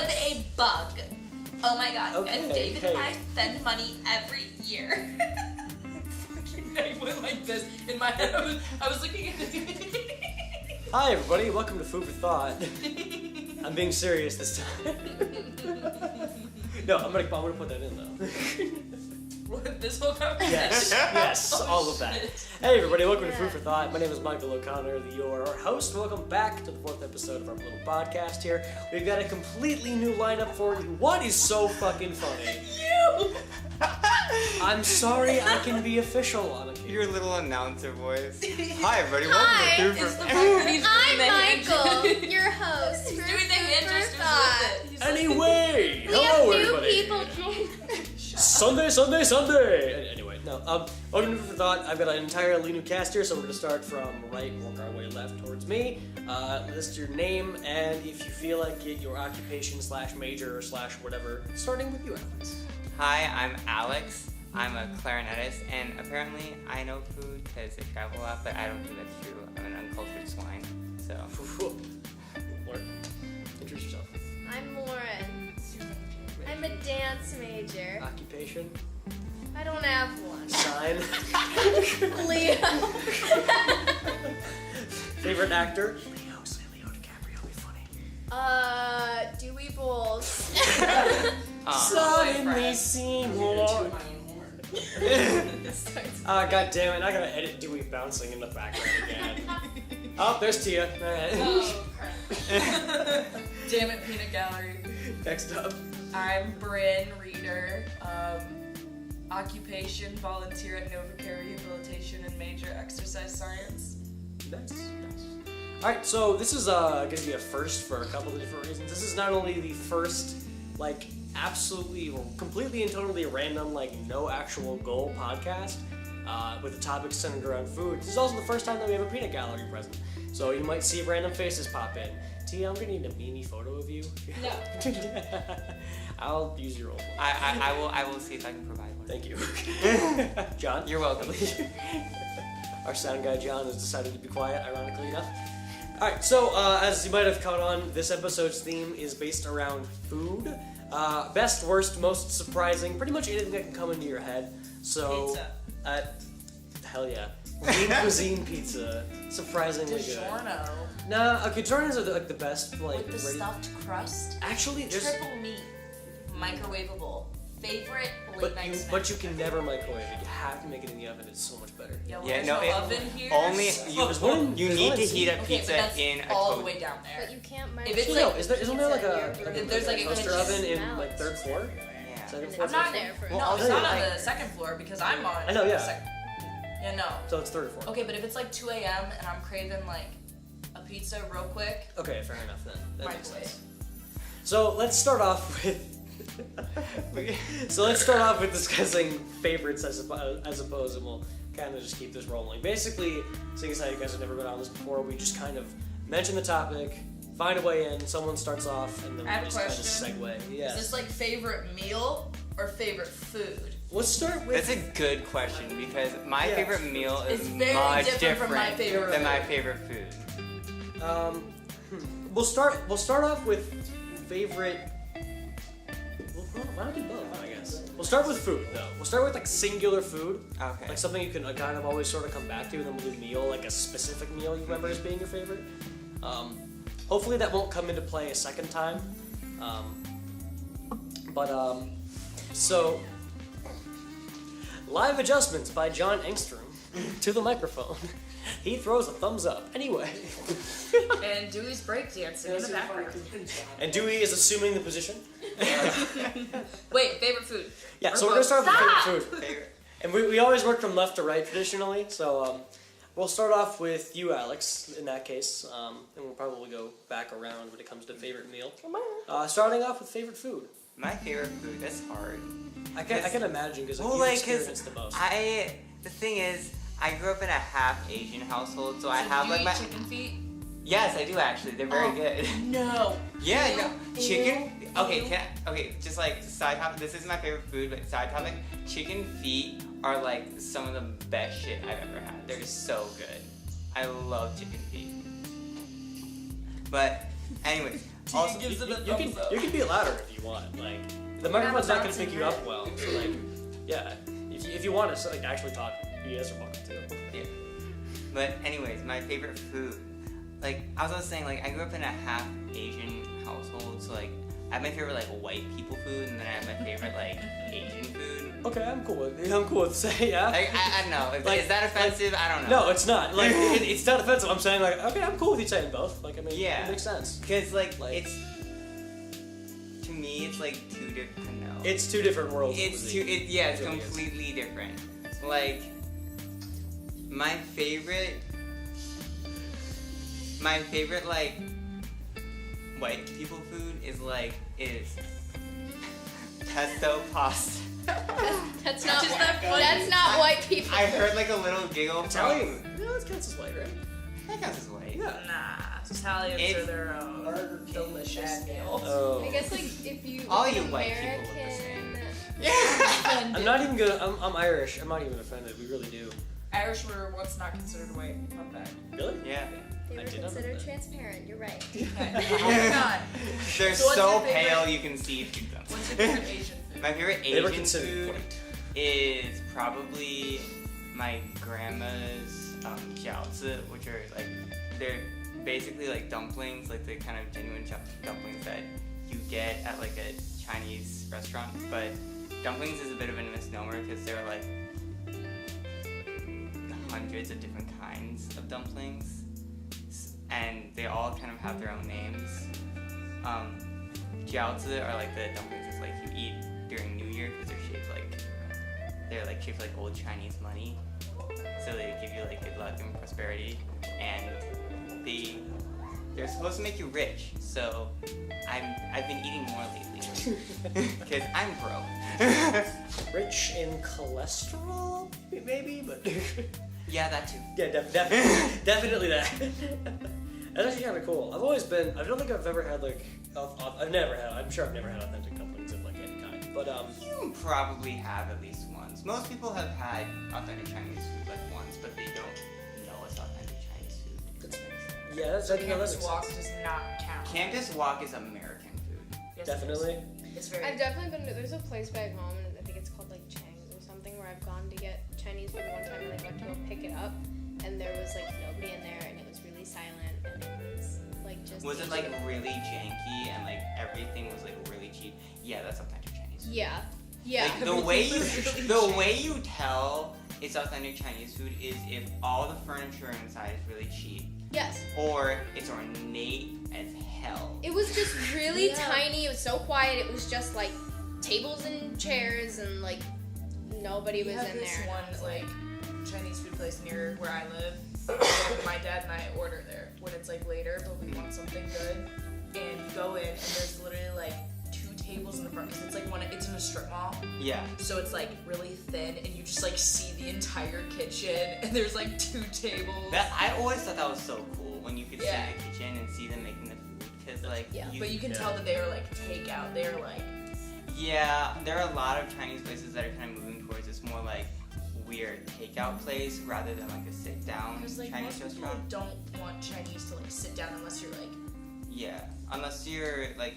was a bug. Oh my god. Okay, And David okay. and I spend money every year. I went like this in my head. I was looking at it. Hi everybody, welcome to Food for Thought. I'm being serious this time. No, I'm gonna put that in though. What, this whole conversation? Yes, Oh, all of that. shit. Hey everybody, welcome to Food for Thought. My name is Michael O'Connor, your host. Welcome back to the 4th episode of our little podcast here. We've got a completely new lineup for you. What is so fucking funny? You! I'm sorry I can be official on occasion. Your little announcer voice. Hi everybody, Hi, welcome to It's Food the for part he's I'm doing the hand Michael, gestures. your host He's for doing the hand Food for gestures Thought. with it. He's like, Anyway, We hello have new everybody. people joining. Sunday. Anyway, no. Welcome to Food for Thought. I've got an entirely new cast here, so we're gonna start from right, work our way left towards me. List your name and if you feel like it, your occupation / major / whatever. Starting with you, Alex. Hi, I'm Alex. I'm a clarinetist, and apparently I know food because I travel a lot, but I don't think that's true. I'm an uncultured swine, so. Lauren, introduce yourself. I'm Lauren. I'm a dance major. Occupation. I don't have one. Sign. Leo. Favorite actor. Leo. Say Leo DiCaprio. Be funny. Dewey Bowles. Suddenly Seymour. God damn it! I gotta edit Dewey bouncing in the background again. Oh, there's Tia. Alright. oh, crap. Damn it, Peanut Gallery. Next up. I'm Bryn Reeder. Occupation, volunteer at Novacare Rehabilitation and major exercise science. Nice. Alright, so this is gonna be a first for a couple of different reasons. This is not only the first, like, absolutely, completely and totally random, like, no actual goal podcast with the topic centered around food. This is also the first time that we have a peanut gallery present. So you might see random faces pop in. Tia, I'm gonna need a mini photo of you. No. I'll use your old one. I will see if I can provide one. Thank you. John? You're welcome. Our sound guy John has decided to be quiet, ironically enough. Alright, so as you might have caught on, this episode's theme is based around food. Best, worst, most surprising, pretty much anything that can come into your head. So, Pizza. Hell yeah. Lean cuisine pizza. Surprisingly good. DiGiorno. Nah, DiGiorno's are the best, like, With the ready. stuffed crust. Actually, there's. Triple meat. Microwavable. Favorite late night snack. But you can never microwave it. You have to make it in the oven. It's so much better. Yeah, well, Yeah, there's no, no it- oven here. Only so- There's one- you there's need one to in heat up Okay, pizza but that's in a all the toaster. way down But there. you can't If it's Actually, no, like- isn't there like There's like a toaster kind of oven in smell. like 3rd floor? Yeah. Second floor? I'm not there for No, I'll it's tell not you, on like- the 2nd floor because I'm on. I know, yeah. the sec- Yeah, no. So it's 3rd or 4th. Okay, but if it's like 2 a.m. and I'm craving like a pizza real quick, Okay, fair enough then. That makes microwave. sense. So let's start off with. Discussing favorites, I suppose, and we'll kind of just keep this rolling. Basically, seeing as how you guys have never been on this before, we just kind of mention the topic, find a way in, someone starts off, and then I have we a just kind question. of segue. Is Yes. this like favorite meal or favorite food? Let's start with. That's a good question because my Yeah. favorite meal is It's very much different from my favorite than my food. favorite food. We'll start off with favorite. Why don't we do both? I guess we'll start with food though. We'll start with like singular food, Okay. like something you can kind of always sort of come back to, and then we'll do meal, like a specific meal you remember as being your favorite. Hopefully that won't come into play a second time. So live adjustments by John Engstrom to the microphone. He throws a thumbs up. Anyway. And Dewey's breakdancing in the background. And Dewey is assuming the position. Wait, favorite food. Yeah, so we're gonna start with Stop! favorite food. Favorite. And we always work from left to right traditionally, so we'll start off with you, Alex, in that case, and we'll probably go back around when it comes to favorite meal. Starting off with favorite food. My favorite food. That's hard. I can imagine because Well, you've like, experienced the most. the thing is, I grew up in a half Asian household, so I have you like eat my. chicken feet? Yes, I do actually. They're very Oh. good. No. Yeah, Ew. no. Chicken. Ew. Okay, Ew. just like side topic. This is my favorite food, but side topic. Chicken feet are like some of the best shit I've ever had. They're so good. I love chicken feet. But, anyways, Also, gives it a You thumbs up. can be louder if you want. Like the microphone's not gonna pick you up well. So like, yeah. If you want to like actually talk, you guys are welcome to. Yeah. But anyways, my favorite food. Like I was also saying, like I grew up in a half Asian household, so like I have my favorite like white people food, and then I have my favorite like Asian food. Okay, I'm cool with saying yeah. Like I don't know. Like- Is that offensive? I don't know. No, it's not. Like it's not offensive. I'm saying like okay, I'm cool with you saying both. Like I mean, Yeah. it makes sense. Because like Like- it's to me, it's like two different. No. It's two different worlds. of It's cuisine. yeah, it's It really is. completely different. Like my favorite like white people food is pesto pasta. That's not Just that funny. that's not white people. I heard like a little giggle Italian. from No, it counts as white, right? that counts as white. Yeah. Nah, Italians It's are their own Burger King delicious bad meal. Oh. I guess like if you All like you an white people look the American. Yeah. I'm not even gonna. I'm Irish. I'm not even offended. We really do. Irish were once not considered white. Fun fact. Really? Yeah. They I were did not know considered that. transparent. You're right. Okay. Moving on. They're So what's so your favorite- pale you can see through them. What's your favorite Asian food? My favorite They were Asian considered food white. is probably my grandma's jiaozi, which are like they're basically like dumplings, like the kind of genuine dumplings that you get at like a Chinese restaurant. But dumplings is a bit of a misnomer because there are like hundreds of different kinds of dumplings, and they all kind of have their own names. Jiaozi are like the dumplings that's like you eat during New Year because they're shaped like old Chinese money, so they give you like good luck and prosperity, and they're supposed to make you rich. So I've been eating more lately because I'm broke. Rich in cholesterol, maybe, but Yeah, that too. yeah, definitely that. That's actually kind of cool. I've always been. I don't think I've ever had like. I've never had. I'm sure I've never had authentic dumplings of like any kind. But You probably have at least once. Most people have had authentic Chinese food like once, but they don't know it's authentic Chinese food. yeah, that's Campus Walk does not count. Campus Walk is American food. Yes, it is. definitely. It's very. I've definitely been to. There's a place back home, and I think it's called like Chang's or something, where I've gone to get Chinese food one time, and I got to go pick it up, and there was like nobody in there, and it was really silent, and it was like just. Was it like really janky and like everything was like really cheap? Yeah, that's authentic Chinese food. Yeah. Yeah. Like the way you tell it's authentic Chinese food is if all the furniture inside is really cheap, Yes. or it's ornate as hell. It was just really Yeah. tiny. It was so quiet. It was just like tables and chairs, and like nobody We was have in this there. and I one was like Chinese food place near where I live. And my dad and I order there when it's like later, but we want something good. And you go in, and there's literally like 2 tables in the front because it's like it's in a strip mall, Yeah. so it's like really thin, and you just like see the entire kitchen, and there's like 2 tables. That I always thought that was so cool when you could Yeah. see the kitchen and see them making the food because like Yeah. But you can tell that they are like takeout. They are like yeah, there are a lot of Chinese places that are kind of moving towards this more like weird takeout place rather than like a sit down because like Chinese most people restaurant. don't want Chinese to like sit down unless you're like Yeah, unless you're like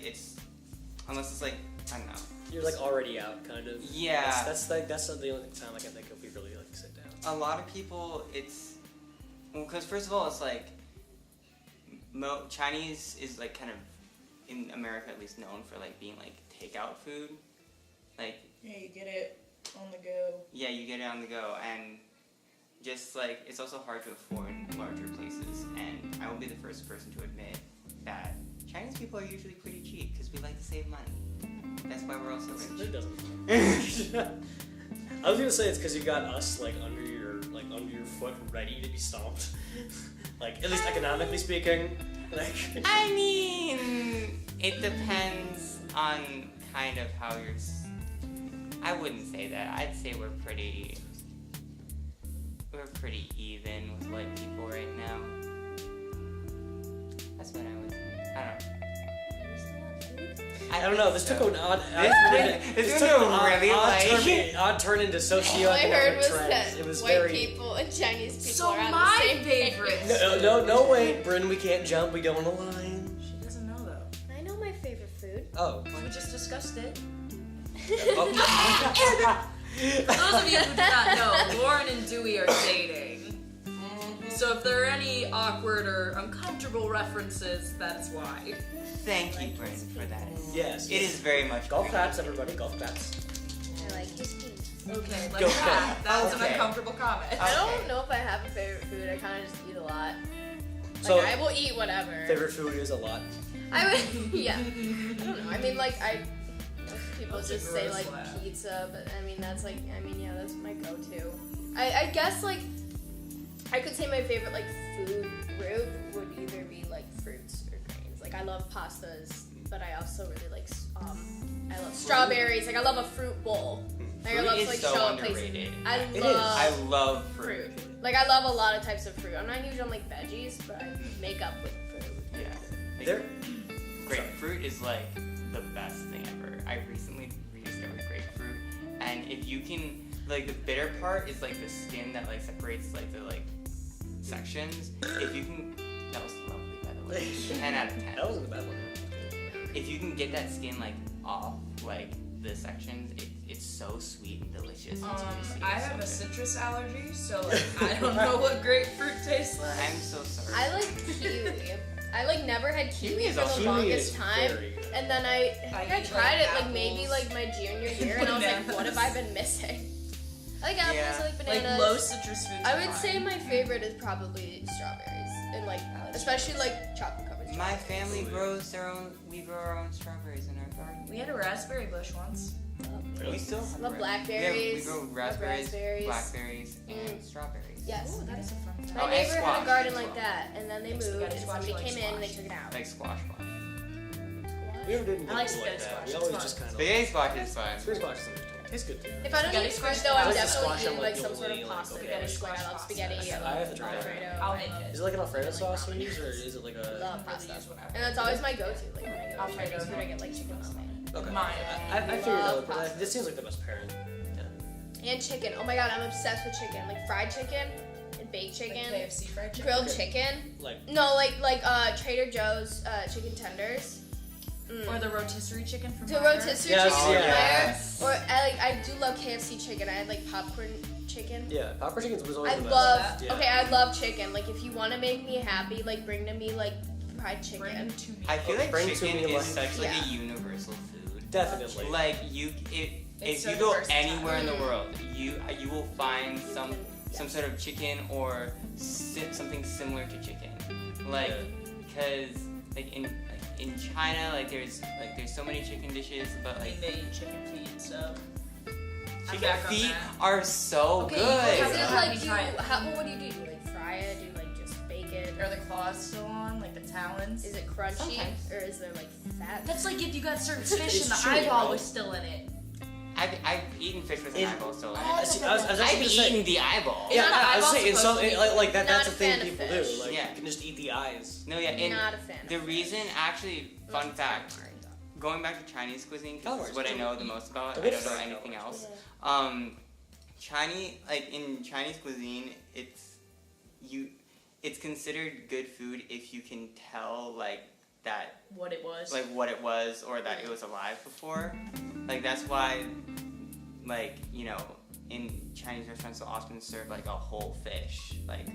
unless it's like I don't know. You're like already out, kind of. Yeah. That's the only time like I think if we really like sit down. A lot of people, it's because first of all, it's like Chinese is like kind of in America at least known for like being like takeout food. Like Yeah, you get it on the go. yeah, you get it on the go, and just like it's also hard to afford larger places. And I will be the first person to admit that Chinese people are usually pretty cheap because we like to save money. That's why we're all so It rich. doesn't. I was gonna say it's because you got us like under your foot, ready to be stomped. Like at least economically speaking. Like. I mean, it depends on kind of how you're. I wouldn't say that. I'd say we're pretty even with white people right now. That's what I would say. I don't know. I don't know. This took an odd. This took a really odd turn into socioeconomic All I heard was trends. that It was white very. people and Chinese people So are on my the same favorite- page. No, wait, Bryn. We can't jump. We don't align. she doesn't know though. I know. Oh. We just discussed it. Oh. For those of you who do not know, Lauren and Dewey are dating. So if there are any awkward or uncomfortable references, that's why. Thank you, Bryn, for that. Yes. It is very much Golf appreciated. claps, everybody. Golf claps. I like his feet. Okay, Go let's for that. it. That was an Okay. uncomfortable comment. I don't know if I have a favorite food. I kind of just eat a lot. Like, So, I will eat whatever. favorite food is a lot. I would, yeah. I don't know. I mean, like, most people That's a just say, gross like, laugh. pizza, but I mean, that's like, yeah, that's my go-to. I guess, like, I could say my favorite, like, food group would either be, like, fruits or grains. Like, I love pastas, but I also really like, I love strawberries. Like, I love a fruit bowl. Like, I Fruit love to, is like, so show up places. underrated. I It is. I love love fruit. fruit. Like, I love a lot of types of fruit. I'm not huge on, like, veggies, but I make up with fruit. Yeah. Like, There. grapefruit is like the best thing ever. I recently rediscovered grapefruit, and if you can, like, the bitter part is like the skin that like separates like the like sections. If you can, that was lovely by the way. 10 out of 10. That wasn't a bad one. If you can get that skin like off like the sections, it's so sweet and delicious. and juicy. I It's have so a good. citrus allergy, so like, I don't know what grapefruit tastes like. I'm so sorry. I like kiwi. I like never had Kiwi kiwi is for the also- Kiwi longest is time. very good. And then I think I eat, tried like, it like maybe apples. like my junior year, and I was like, what have I been missing? I like apples, Yeah. I like Like bananas. low citrus foods. I are would say fine. my favorite is probably strawberries, and like especially like chocolate covered strawberries. My family grows their own. We grow our own strawberries in our garden. We had a raspberry bush once. We still have Love ra- blackberries. We grow Love raspberries, raspberries. blackberries, and strawberries. Yes. Ooh, that is a fun fact. My Oh, and neighbor had squash a garden as like well. that, and then they Like moved, spaghetti and squash, somebody like came in and they squash. took it out. Like squash squash. We never did anything I like cool spaghetti that. squash, We it's always fun. just kind of. Spaghetti squash is fun. Spaghetti squash is interesting. It's good too. If I don't Spaghetti eat fruit squash though, I'm I like the definitely squash on, eating like, like some sort of Duolingo, like, pasta. over Spaghetti there. squash. I love Squash spaghetti. pasta. I I love have to try that. Alfredo. I'll make it. Is it like an Alfredo sauce we use, or is it like a? Love Really pasta. use whatever. And that's always my go-to. Like when I go to Alfredo. Chinese food, I get like chicken ramen. Okay. Mine. I figured Love out, but pasta. this seems like the best pairing. And chicken. Oh my god, I'm obsessed with chicken. Like fried chicken and baked chicken, Like KFC fried chicken. grilled Okay. chicken. Like, No, like Trader Joe's chicken tenders. Or the rotisserie chicken from The Meijer. rotisserie Yes, chicken from yes. Meijer. Or I do love KFC chicken. I had like popcorn chicken. yeah, popcorn chicken was always I the best. love. Yeah. Okay, I love chicken. Like if you want to make me happy, like bring to me like fried Bring chicken. them to me. I feel like Bring to chicken me, is like- such like Yeah. a universal food. Definitely. Like if It's you so go versatile. anywhere in the Mm. world, you will find some sort of chicken or something similar to chicken. Like, cause like in China, like there's so many chicken dishes, but I mean, like they eat chicken feet, so. I'm chicken back on feet that. are so Okay, good. you Is Yeah. it Have like me do try it. what do you do? Do you like fry it? Do you like just bake it? Are the claws still on? Like the talons? Is it crunchy Sometimes. or is there like fat? That's like if you got certain fish It's and the chewy, eyeball right? was still in it. I've eaten fish with an In- eyeball still in Oh, it. I was actually I've gonna say. eaten the eyeball. Is Yeah, that I was eyeball saying in some supposed to be- like that. Not That's a a thing fan of people fish. do. Like Yeah. you can just eat the eyes. No, yeah, and Not a fan. the of reason, actually, fun it. fact, going back to Chinese cuisine, 'cause this is what I know the most about. I Okay. don't know anything else. Chinese, like in Chinese cuisine, it's considered good food if you can tell like that, What it was. like what it was or that it was alive before. Like that's why, like in Chinese restaurants they'll often serve like a whole fish, like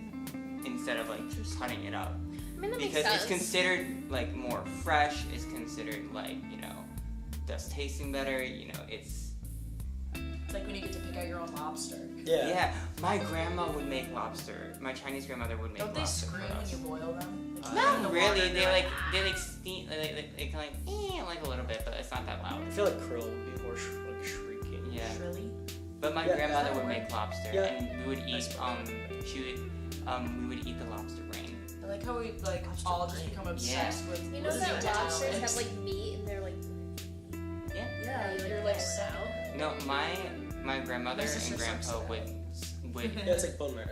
instead of like cutting it up. I mean, that makes Because sense. it's considered like more fresh, it's considered like, just tasting better, it's It's like when you get to pick out your own lobster. Yeah. my grandma would make lobster. My Chinese grandmother would make Don't they lobster scream for when us. you boil them? Like, Not in the really. water, They they're like steam they kind of like a little bit, but it's not that loud. I feel like krill would be more like shrieking. Yeah. Shrilly. But my Yeah. grandmother would make lobster Yeah. and we would eat That's we would eat the lobster brain. I like how we like all just become obsessed with. You know losing that talent. lobsters have like meat and they're like. Yeah. Yeah, you you're pull like it so. out. No, my grandmother My sister's and grandpa upset. would Yeah, it's like bone marrow.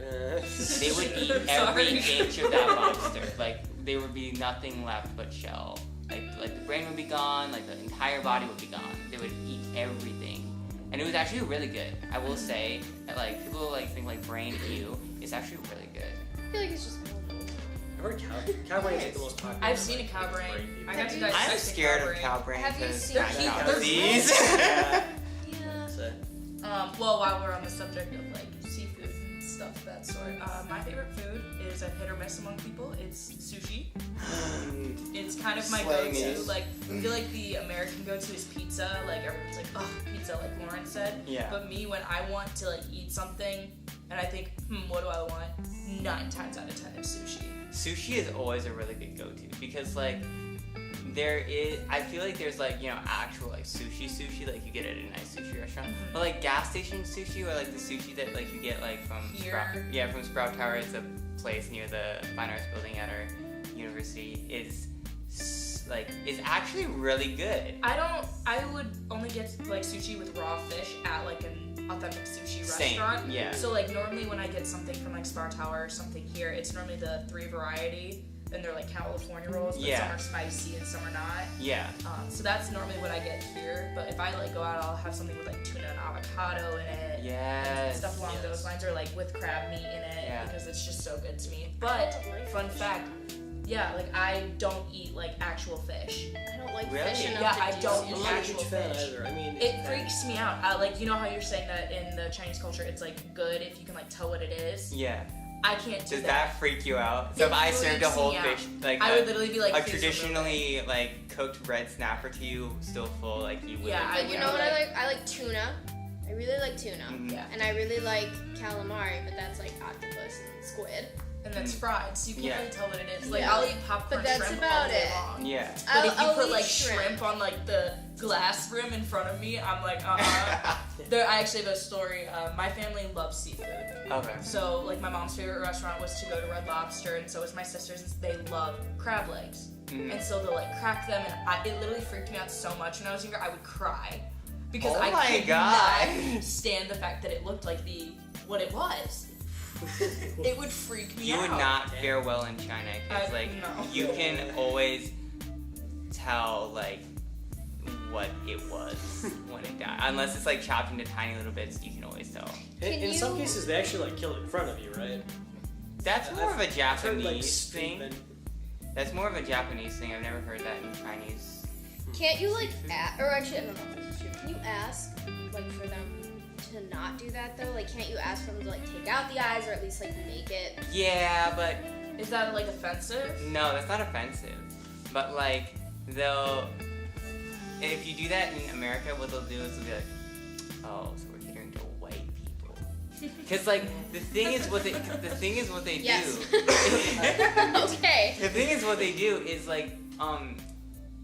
they would eat I'm every sorry. inch of that lobster. Like there would be nothing left but shell. Like the brain would be gone, like the entire body would be gone. They would eat everything. And it was actually really good. I will say that like people like think like brain ew. It's actually really good. I feel like it's just. heard cow brain is like the most popular. I've seen a like, cow brain. brain people. I got to you- dissect I'm a scared cow of brain. cow brain Have you because seen I it? got They're disease. Yeah. Yeah. So, Well, while we're on the subject of like seafood and stuff of that sort, my favorite food is a hit or miss among people. It's sushi. It's kind of my Slaying go-to. it. Like, I feel like the American go-to is pizza. Like everyone's like, oh, pizza, like Lauren said. Yeah. But me, when I want to like eat something, and I think, what do I want? 9 times out of 10, it's sushi. Sushi is always a really good go-to because like I feel like there's like, you know, actual like sushi like you get at a nice sushi restaurant, but like gas station sushi or like the sushi that like you get like from Here. from Sprout Tower, it's a place near the Fine Arts building at our university, is actually really good. I would only get like sushi with raw fish at like an authentic sushi Same, restaurant. yeah. So like normally when I get something from like Spar Tower or something here, it's normally the 3 variety, and they're like California rolls, but Yeah. some are spicy and some are not. Yeah. So that's normally what I get here. But if I like go out, I'll have something with like tuna and avocado in it. Yes. Stuff along those lines, or like with crab meat in it, Yeah. because it's just so good to me. But fun fact, yeah, like I don't eat like actual fish. I don't like Really? fish enough Yeah, to I do don't I'm sushi. eat not a actual huge fan fish. either. I mean, It freaks me out. Like, you know how you're saying that in the Chinese culture, it's like good if you can like tell what it is. Yeah. I can't do Does that. that freak you out? So It if I served a freaks whole me out. fish, like I would literally be like a "Please remove it." traditionally like cooked red snapper to you, still full, like you would. Yeah, But you know what I like? I like tuna. I really like tuna. Mhm. Yeah. And I really like calamari, but that's like octopus and squid. And that's fried, so you can't Yeah. really tell what it is. Like Yeah. I'll eat popcorn But that's shrimp about all day it. long. Yeah. But if you I'll put eat like shrimp. on like the glass rim in front of me, I'm like, There, I actually have a story. My family loves seafood. Okay. So, like, my mom's favorite restaurant was to go to Red Lobster, and so was my sister's, and they love crab legs. Mhm. And so they'll, like, crack them, and it literally freaked me out so much when I was younger, I would cry. Because Oh I my could God. not stand the fact that it looked like what it was. It would freak me You out. would not fare well in China because I- like no. you can always tell like what it was when it died, unless it's like chopped into tiny little bits. You can always tell. in some you- cases, they actually like kill it in front of you, right? That's more of a I've heard, like, Japanese thing. stupid- That's more of a Japanese thing. I've never heard that in Chinese. Can't you like or actually I don't know if this is true. Can you ask like for them to not do that though? Like can't you ask them to like take out the eyes or at least like make it? Yeah, but Is that, like, offensive? no, that's not offensive. But like they'll, if you do that in America, what they'll do is they'll be like, oh, so we're catering to white people. Because like the thing is what they Yes. do. Okay. The thing is what they do is like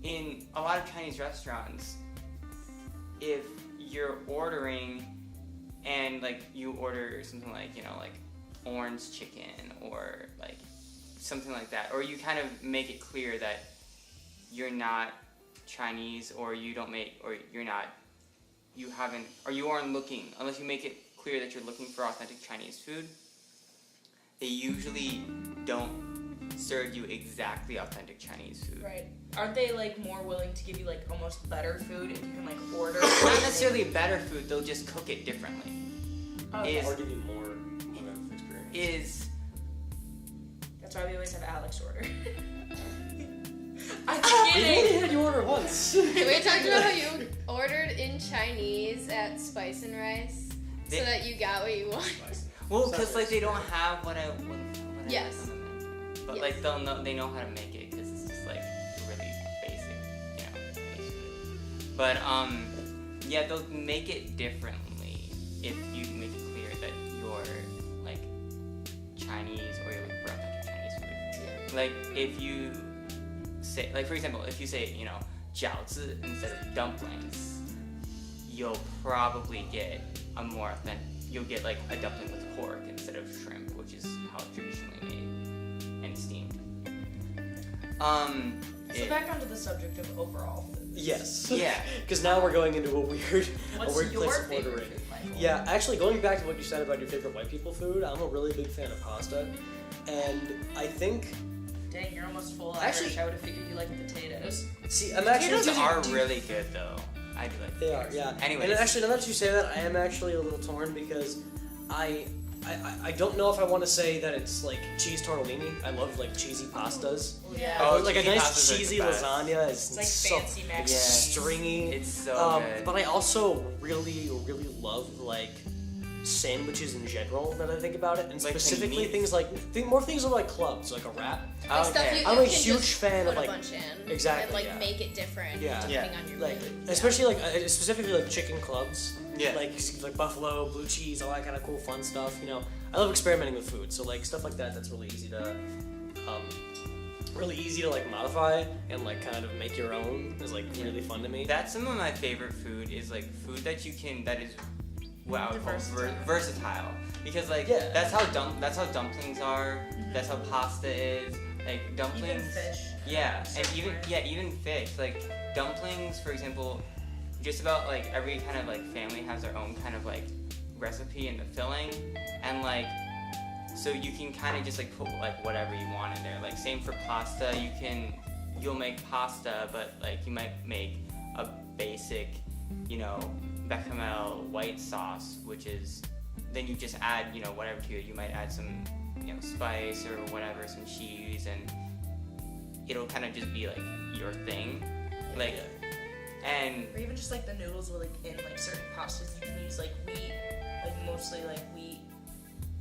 in a lot of Chinese restaurants, if you're ordering and like you order something like, you know, like orange chicken or like something like that, or you kind of make it clear that you're not Chinese or you don't make or you're not you haven't or you aren't looking, unless you make it clear that you're looking for authentic Chinese food, they usually don't serve you exactly authentic Chinese food. Right. Aren't they, like, more willing to give you, like, almost better food if you can, like, order? Not necessarily better food, they'll just cook it differently. Okay. Or give you more of an experience. Is That's why we always have Alex order. I'm We've only kidding. had you order once. We talked about how you ordered in Chinese at Spice and Rice They- so that you got what you want. well, because like they don't have what I Yes. have on the menu. But Yes. like they know how to make it because it's just like really basic, you know, Chinese food. But yeah, they'll make it differently if you make it clear that you're like Chinese or you're looking for authentic Chinese food. Like if you say, like for example, if you say, you know, 饺子 instead of dumplings, you'll probably get a more authentic. You'll get like a dumpling with pork instead of shrimp, which is how it's traditionally made and steamed. So back onto the subject of overall food. Yes. Yeah. Because now we're going into a weird What's place your of favorite ordering. food, Michael? Yeah, actually, going back to what you said about your favorite white people food, I'm a really big fan of pasta, and I think Dang, you're almost full Actually- Irish. I would have figured you like potatoes. I'm actually Potatoes are really good though. I do like They are, potatoes. yeah. Anyways. And actually, now that you say that, I am actually a little torn because I I don't know if I want to say that it's like cheese tortellini. I love like cheesy pastas. Yeah. Oh, Like a cheesy nice pastas are the cheesy best. lasagna is It's like so fancy mac and Yeah. cheese. stringy. It's so good. But I also really love like sandwiches in general. That I think about it, and Like specifically paninis? things like more things are like clubs, like a wrap. Like stuff Okay. you I'm a can huge just fan put of, like- a bunch in Exactly, and like yeah. make it different Yeah. depending Yeah. on your Like mood. especially like specifically like chicken clubs. Yeah. Like buffalo, blue cheese, all that kind of cool fun stuff. You know, I love experimenting with food. So like stuff like that. That's really easy to like modify and like kind of make your own is like really fun to me. That's some of my favorite food is like food that you can that is what I would call Versatile. versatile because like Yeah. that's how dumplings are. That's how pasta is. Like dumplings. Even fish. Yeah, and Certain even fish. Like dumplings, for example, just about like every kind of like family has their own kind of like recipe and the filling, and like so you can kind of just like put like whatever you want in there. Like same for pasta, you'll make pasta, but like you might make a basic, bechamel white sauce, which is then you just add whatever to it. You might add some spice or whatever, some cheese, and it'll kind of just be like your thing, like, and Or even just like the noodles with like in like certain pastas you can use like wheat, like mostly like wheat,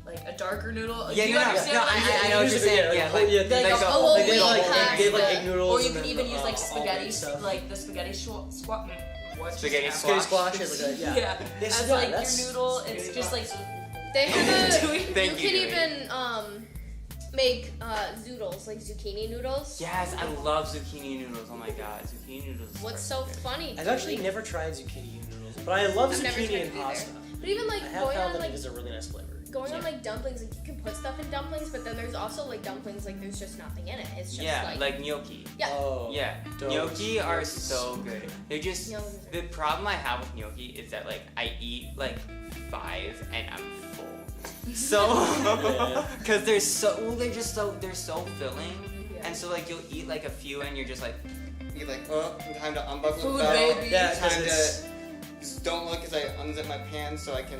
like a darker noodle. Yeah, Do you no, no, understand no, what I'm I saying? know what you're saying. Yeah, like like the a whole- whole they wheat like pasta. they have like egg noodles. Or you and can then, even use like all spaghetti, that stuff. like the spaghetti squat. What? Spaghetti Spaghetti squash. squash is like a, yeah. Yeah. Yes, As yeah, like that's- your noodle, it's just like They have Dewey. you Thank can you, Dewey. even make zoodles, like zucchini noodles. Yes, I love zucchini noodles. Oh my god, zucchini noodles. What's are so good. funny? I've actually Dewey? never tried zucchini noodles, but I love I've never zucchini tried and it either. pasta. But even like I have going found on that like it is a really nice flavor. going on Yeah. like dumplings, like you can put stuff in dumplings, but then there's also like dumplings like there's just nothing in it. It's just Yeah, like, like gnocchi. Yeah. Oh. Yeah, Those gnocchi are are so good. They're just Gnocchis are the problem I have with gnocchi is that like I eat like 5 and I'm full. So, Yeah. because they're so filling, and so like you'll eat like a few and you're like time to unbuckle Food the belt. baby. Yeah, Time because it's to just don't look as I unzip my pants so I can.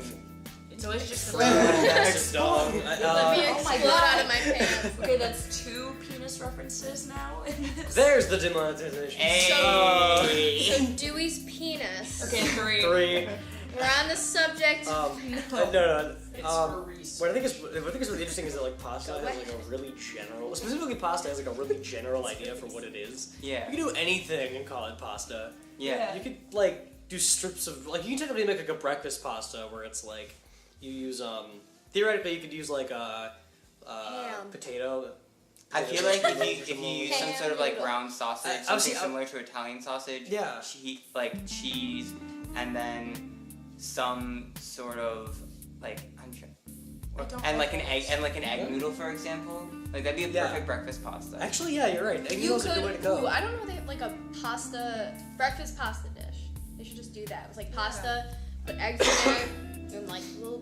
it's always just the That's dog. let me oh my explode God. out of my pants. Okay, that's 2 penis references now in this. There's the demonetization. Hey. So Dewey's penis. Okay, 3. 3. We're on the subject. No. It's for research. What I think is really interesting is that like pasta has like a really general, specifically pasta has like a really general idea for what it is. Yeah. You can do anything and call it pasta. Yeah. You could like do strips of like you can technically make like a breakfast pasta where it's like you use theoretically you could use like a Ham. potato. I feel like if you use some Ham sort of like noodle. round sausage, I've something seen- similar to Italian sausage, Yeah. like cheese, and then some sort of like and like an egg noodle, for example. Like that'd be a Yeah. perfect breakfast pasta. Actually, yeah, you're right. Egg You noodles are a good way to could. go. Ooh, I don't know. They have like a breakfast pasta dish. They should just do that. It's like pasta, put eggs in there, and like little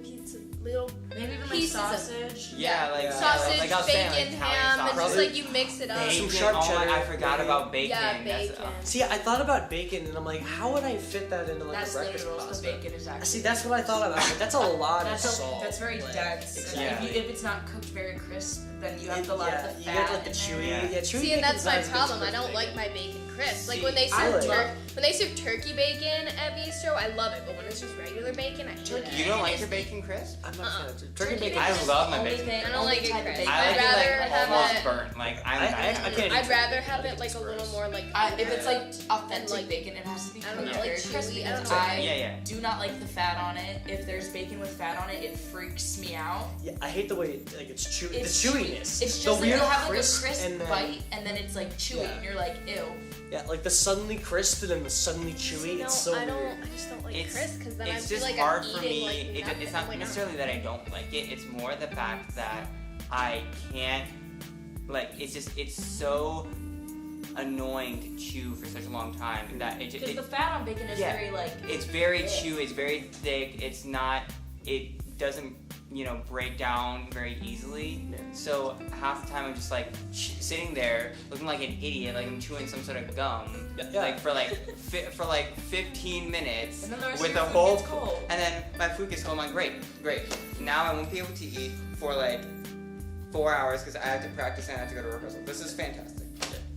Maybe even like pieces of- sausage. Yeah, like sausage, like I was saying, like bacon, Italian ham, and just sausage. like you mix it up. Bacon. Some sharp Oh my, cheddar, I forgot maybe. about bacon. Yeah, That's, bacon. See, I thought about bacon, and I'm like, how would I fit that into like That's a the breakfast noodles. pasta? The bacon is actually. See, that's what I thought about. But that's a lot That's of salt. that's very like, dense. Exactly. And if it's not cooked very crisp, then you have to lot of the you fat get like the in chewy. there. Yeah, chewy See, and that's bacon's my not as good as problem. I don't crispy like bacon. my bacon crisp. Like See, when they I serve like- when they serve turkey bacon at bistro, I love it. But when it's just regular bacon, I hate it. You don't like your bacon crisp? I'm not a fan of turkey Turkey bacon. I is love my only bacon. thing- I don't only like it type of crisp. bacon. I like rather it like have almost it- burnt. Like I can't eat I'd rather turkey. have I think it like it's a little gross. more like. If it's like authentic like- bacon, it has to be I don't know, cooked like very chewy, crispy I don't because know. I Yeah. do not like the fat on it. If there's bacon with fat on it, it freaks me out. Yeah, I hate the way like it's chewy. It's the chewiness. It's the just like weird you'll have like a crisp crisp and then, bite, and then it's like chewy, Yeah. and you're like, ew. Yeah, like the suddenly crisp and then the suddenly chewy. No, It's so I weird. don't. I just don't like It's- crisp because then I It's feel just like hard I'm for eating me. like nothing. It's not Why necessarily that I don't like it. It's more the fact that I can't. Like it's so annoying to chew for such a long time that Because the fat on bacon is Yeah. very like. it's very chewy. It's very thick. It doesn't break down very easily. Yeah. So half the time I'm just like sitting there looking like an idiot, like I'm chewing some sort of gum, Yeah. like for 15 minutes And then the rest with of the your food whole, gets cold. and then my food gets cold. I'm like, great. Now I won't be able to eat for like 4 hours because I have to practice and I have to go to rehearsal. This is fantastic.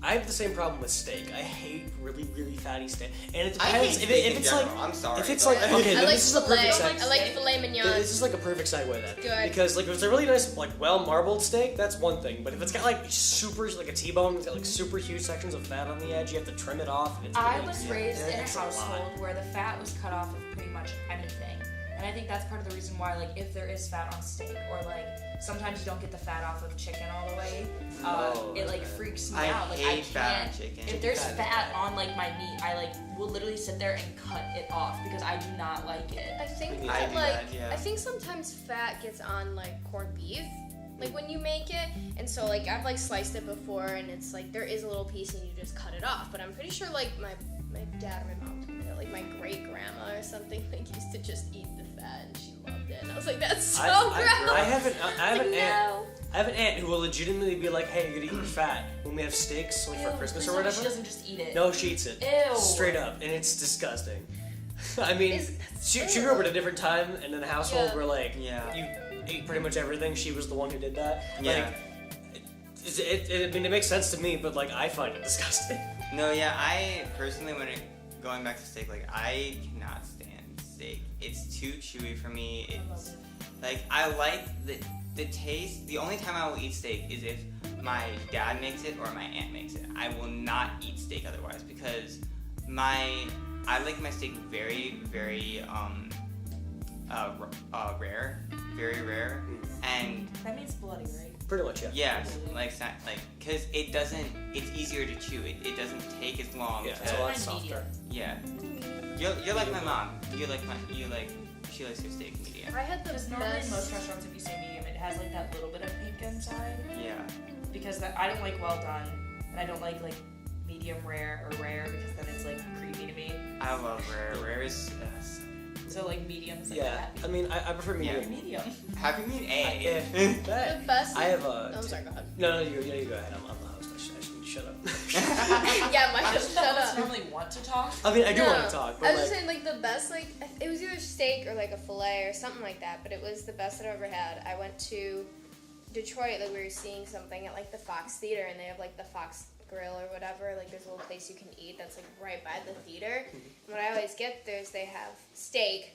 I have the same problem with steak. I hate really, really fatty steak. And it I depends hate if, steak if in it's general. like I'm sorry. if it's but- like okay, I then like this is a filet. perfect segue. I like filet mignon. This is like a perfect segue then. Good. Because like if it's a really nice like well marbled steak, that's one thing. But if it's got like super like a T-bone, it's got like super huge sections of fat on the edge, you have to trim it off. And it's I really- was yeah, raised in a it's lot. household where the fat was cut off of pretty much anything. And I think that's part of the reason why, like, if there is fat on steak, or like sometimes you don't get the fat off of chicken all the way, Oh, it like okay. freaks me I out. Like hate I fat on can't. chicken. If there's Fat is fat bad. on like my meat, I like will literally sit there and cut it off because I do not like it. I think I that do like that, yeah. I think sometimes fat gets on like corned beef, like when you make it, and so like I've like sliced it before, and it's like there is a little piece and you just cut it off. But I'm pretty sure like my dad or my mom told me that like my great grandma or something like used to just eat the fat and she loved it, and I was like that's so gross. I have an Like, aunt. no. I have an aunt who will legitimately be like, "Hey, you're gonna eat your fat when we have steaks like for Ew, Christmas please or tell me whatever." She doesn't just eat it. No, she eats it. Ew. Straight up, and it's disgusting. I mean, That's she grew up at a different time and in a household Yeah. where like Yeah. you ate pretty much everything. She was the one who did that. Yeah. Like, I mean, it makes sense to me, but like I find it disgusting. No, yeah, I personally, going back to steak, like I cannot stand steak. It's too chewy for me. It's like I like the taste. The only time I will eat steak is if my dad makes it or my aunt makes it. I will not eat steak otherwise because I like my steak very, very rare, very rare, and That means bloody, right? Pretty much, yeah. yeah, because it doesn't. It's easier to chew. It doesn't take as long. Yeah, to, it's a lot Mine softer. medium. Yeah. You're like my mom. She likes her steak medium. I had the Because normally in best. most restaurants, if you say medium, it has like that little bit of pink inside. Yeah. Because I don't like well done, and I don't like medium rare or rare because then it's like creepy to me. I love rare. Rare is So like mediums like Yeah, that. I mean, I prefer Yeah. medium. Medium. Happy meat Yeah. A. The best. I have Oh, I'm sorry. Go ahead. No, you go ahead. I'm the host. I should need to shut up. Yeah, Mike, I just just shut don't up. normally want to talk. I mean, I do No, want to talk, I but was just like, saying, like, the best, like, it was either steak or, like, a filet or something like that, but it was the best that I've ever had. I went to Detroit, like, we were seeing something at, like, the Fox Theater, and they have, like, the Fox Grill or whatever. Like, there's a little place you can eat that's, like, right by the theater. And what I always get there is they have steak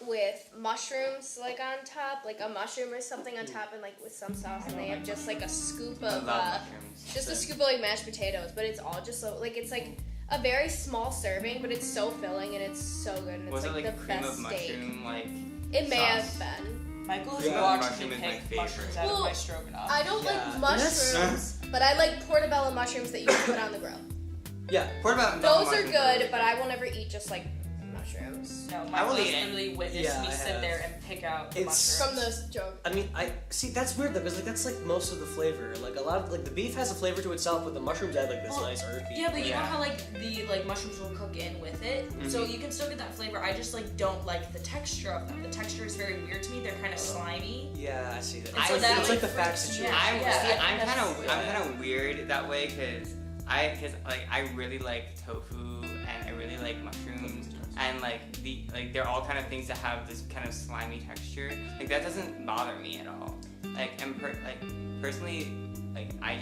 with mushrooms, like, on top, like, a mushroom or something on top, and, like, with some sauce, and they have just, like, a scoop I of, love mushrooms. just a scoop of like mashed potatoes, but it's all just so like it's like a very small serving, but it's so filling and it's so good. And it's Was it like the cream best of steak. mushroom like? It may sauce? have been. Michael has Yeah. watched Mushroom me is my pick favorite. mushrooms out Well, of my stroganoff. I don't Yeah. like mushrooms, but I like portobello mushrooms that you can put on the grill. yeah. What about Those are mushroom good, burger? but I will never eat just like mushrooms No, I will Michael has eat it. literally witnessed Yeah, me I sit have. there and pick out the It's- from mushrooms. the joke. I mean, I see that's weird though, because like that's like most of the flavor. Like a lot of like the beef has a flavor to itself, but the mushrooms add like this Well, nice earthy. Yeah, but you know Yeah. how like the mushrooms will cook in with it, so you can still get that flavor. I just like don't like the texture of them. The texture is very weird to me. They're kind of slimy. Yeah, I see that. And so It's, that, it's like the like, fat freaks me situation. out. I'm, Yeah, see, I think I'm that's- kind of weird that way because I really like tofu and I really like mushrooms and like they're all kind of things that have this kind of slimy texture. Like that doesn't bother me at all. Like personally, like I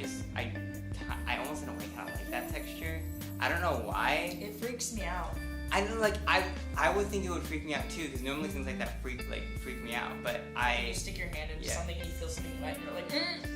almost in a way kind of like that texture. I don't know why. It freaks me out. I know, like I would think it would freak me out too, because normally things like that freak me out. But You stick your hand into Yeah. something and you feel something wet, and you're like,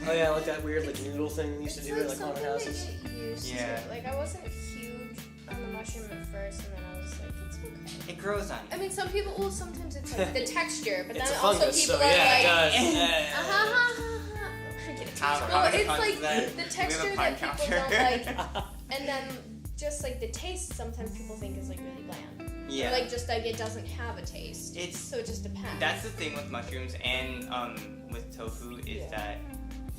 Oh yeah, like that weird like noodle thing we used to It's do like in like haunted something houses. I get used Yeah. to. Like I wasn't huge on the mushroom at first, and then I was like, it's okay. it grows on I you. mean, some people. Well, sometimes it's like the texture, but It's then a also fungus, people so are yeah, like, it does. "Ah, Yeah. ha, ha, ha, ha." I get it. How Well, many it's puns like is that? the We texture have a that pun people counter. don't like, and then just like the taste. Sometimes people think is like really bland. Yeah. Or like just like it doesn't have a taste. It's So it just depends. That's the thing with mushrooms and with tofu is Yeah. that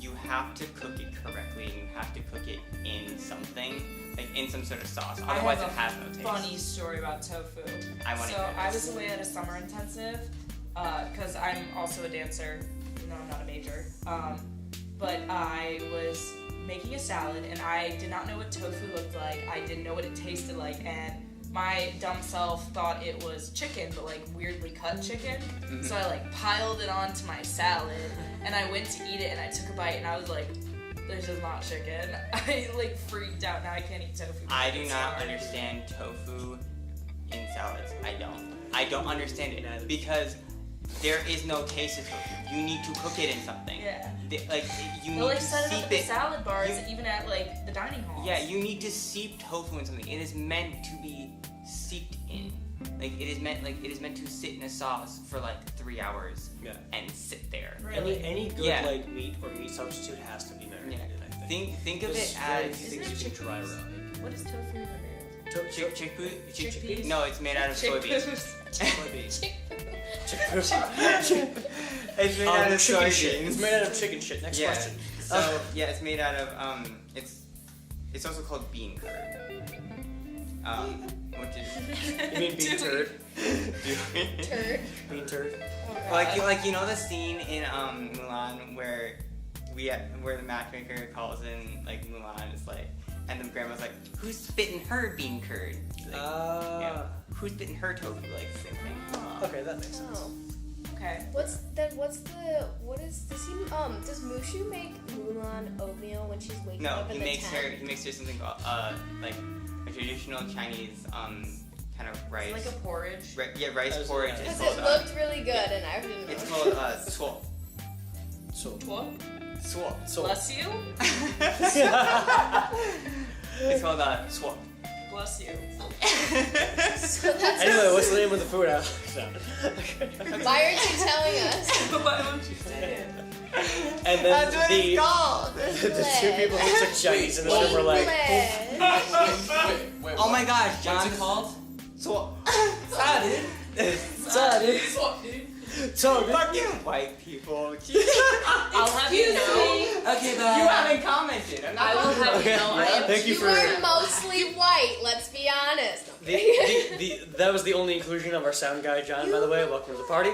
you have to cook it correctly and you have to cook it in something, like in some sort of sauce. Otherwise, I it have has no taste. funny story about tofu. I want to So hear I this. was away at a summer intensive, because I'm also a dancer. No, I'm not a major. But I was making a salad, and I did not know what tofu looked like. I didn't know what it tasted like, and my dumb self thought it was chicken, but like weirdly cut chicken. So I like piled it onto my salad, and I went to eat it, and I took a bite, and I was like, "This is not chicken." I like freaked out. Now I can't eat tofu. I do not understand tofu in salads. I don't understand it because there is no taste to tofu. You need to cook it in something. Yeah. Like you They'll need like to set it up seep at the it. salad bars, even at like the dining halls. Yeah, you need to seep tofu in something. It is meant to be seeped in. Like it is meant to sit in a sauce for like 3 hours Yeah. and sit there. Really? Any good Yeah. like meat or meat substitute has to be marinated. I think. Think of There's it very as few Isn't things it you can dry chickpeas? rot. What is tofu made chickpea. No, it's made out of soybeans. Soybeans. It's made out of Chicken shit. soybeans. It's made out of chicken shit. Next Yeah. question. So yeah, it's made out of it's also called bean curd. Which is You mean bean turd? Turd. Bean turd. like you know the scene in Mulan where the matchmaker calls in like Mulan is like, and the grandma's like, who's spitting her bean curd? Like, yeah. Who's spitting her tofu? Like same thing. Okay, that makes sense. Oh. Okay. Does Mushu make Mulan oatmeal when she's waking No, up in he the makes tent? her something called like a traditional Chinese kind of rice. Like a porridge. Rice As- porridge. yeah. It's Because called it looked really good and I didn't know. it's called swap. So, What? Swap. so Bless you. It's called swap. Bless you. So that's anyway, what's the name of the food? Why aren't you telling us? Why won't you say it? And then That's what it's called. the two people who took Chinese in this room were like, English. Oh my gosh, John. What's it called? Swap. sorry, Swap, dude. so Fucking white people. I'll have you know. Okay, bye. You haven't commented. I'm not I will have Okay, you know. I am. thank you You for are mostly white, let's be honest. that was the only inclusion of our sound guy, John. By the way, welcome to the party.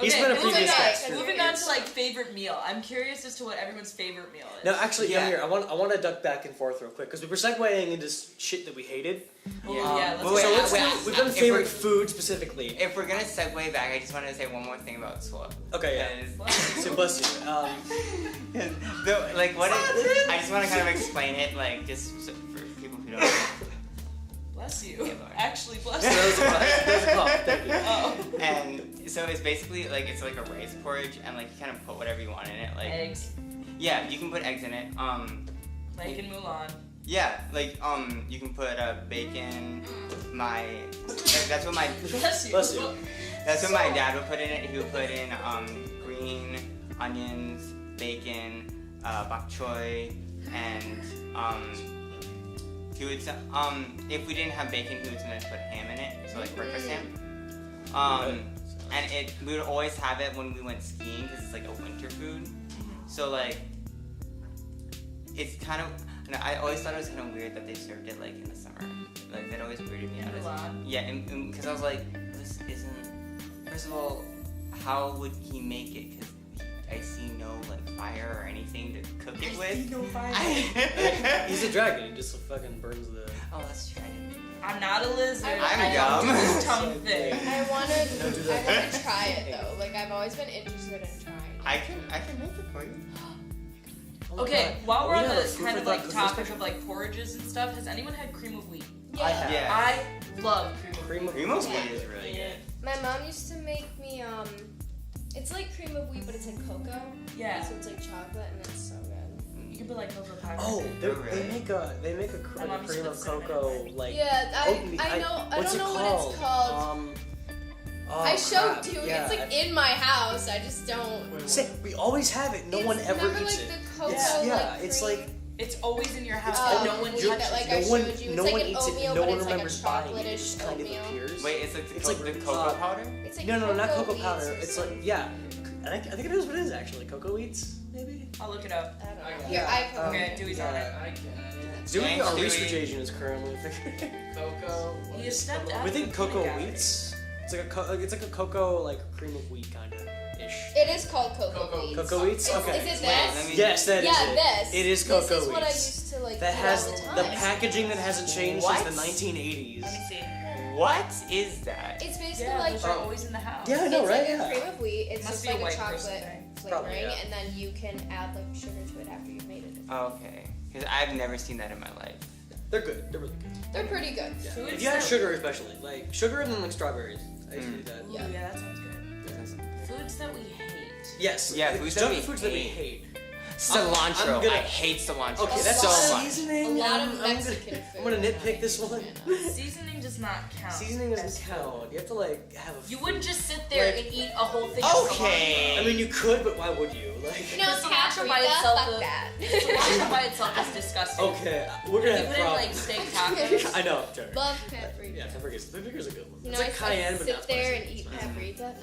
He's been a moving previous on. guest. too. Moving on to like favorite meal. I'm curious as to what everyone's favorite meal is. No, actually, Yeah. here I want to duck back and forth real quick because we were segueing into shit that we hated. Yeah, let's But wait, So let's wait, do, we've done if favorite we're- food specifically. If we're gonna segue back, I just wanted to say one more thing about swap. Okay, yeah. Because- So bless you. like what it, I just want to kind of explain it, like just for people who don't know. Bless you. Yeah, Lauren. Actually, bless So that was you. a cough. Thank you. Oh. And so it's basically like it's like a rice porridge, and like you kind of put whatever you want in it. Like Eggs. yeah, you can put eggs in it. Like in Mulan. Yeah, like you can put bacon. That's what my Bless you. Bless you. that's what my dad would put in it. He would put in green onions, bacon, bok choy, and he would if we didn't have bacon, he would sometimes put ham in it, so like breakfast ham. And we would always have it when we went skiing because it's like a winter food. So like it's kind of. And I always thought it was kind of weird that they served it like in the summer. Like that always weirded me out. Mulan. Yeah, and because I was like, this isn't. First of all, how would he make it? Because I see no like fire or anything to cook it with. No fire. He's a dragon. He just fucking burns the. Oh, that's true. I'm not a lizard. I'm I don't dumb. do this tongue thing. I wanna Don't do that. try it though. Like I've always been interested in trying it. I can make it for you. Oh my Okay, God. while we're We on have the a food kind for of thought like cookies topic special. of like porridges and stuff, has anyone had cream of wheat? I have. Yeah. I love cream of Cream wheat. of Cream of wheat is really Yeah. good. My mom used to make me it's like cream of wheat but it's like cocoa. Yeah. So it's like chocolate and it's so good. You can put like cocoa powder. Oh, too. they really? make a My mom used to cream put of cinnamon cocoa in it. like. Yeah, oatmeal- I know I what's don't know it what it's called. Oh, I showed crap. you. Yeah. It's like in my house. I just don't. Say, we always have it. No one ever remember, eats like, it. The cocoa, It's, yeah, like, it's cream? like It's always in your house, It's but no always- one yeah, touches like it. I no one, showed you. It's no like one an eats oatmeal, it. No but one it's like a remembers buying it. It chocolate-ish just kind of oatmeal. appears. Wait, it's like It's the like, cocoa powder? It's like No, not cocoa beets powder. or It's like something. yeah. I think it is what it is actually. Cocoa wheats, maybe. I'll look it up. I don't know. I got Here, it. I put Okay, Dewey's on it. I get it. Dewey, Thanks, our Dewey. research agent, is currently. Cocoa. You stepped out. we of think the cocoa peanut gallery. wheats. It's like a cocoa like cream of wheat kind of ish. It is called cocoa Cocoa wheat. Cocoa wheats. Okay. Is it Wait, this? let me- Yes, that is Yeah, it. this. It is cocoa This is what I wheats. used to like That eat has all the the time. packaging that hasn't changed What? since the 1980s. Let me see. What is that? It's basically Yeah, like those are always in the house. Yeah, I know, it's right? like Yeah. a cream of wheat. It's Must just be a like a white person chocolate thing. flavoring, Probably, yeah. and then you can add like sugar to it after you've made it. Okay, because I've never seen that in my life. They're good. They're really good. They're pretty good. Yeah. Foods If you have that- sugar, especially like sugar and then like strawberries, I used to do that. Ooh, Yeah. yeah, that sounds good. Foods that we hate. Yes. Yeah, foods that junk we foods that we hate. hate. Cilantro. I'm gonna- I hate cilantro Okay, A that's lot so of- much. A seasoning. lot I'm of gonna- Mexican food. I'm gonna nitpick this one. Seasoning does not count. Seasoning as doesn't food. count. You have to like have a. You wouldn't just sit there Like- and eat a whole thing of Okay. I mean, you could, but why would you? Like. You know, Cilantro by paprika, itself fuck is- that. cilantro by itself is disgusting. Okay, we're gonna You have put in like problems. steak tacos. I know, Jerry. Love paprika. Yeah, paprika's a good one. You It's know, like I cayenne, but sit not there spicy. and eat It's paprika.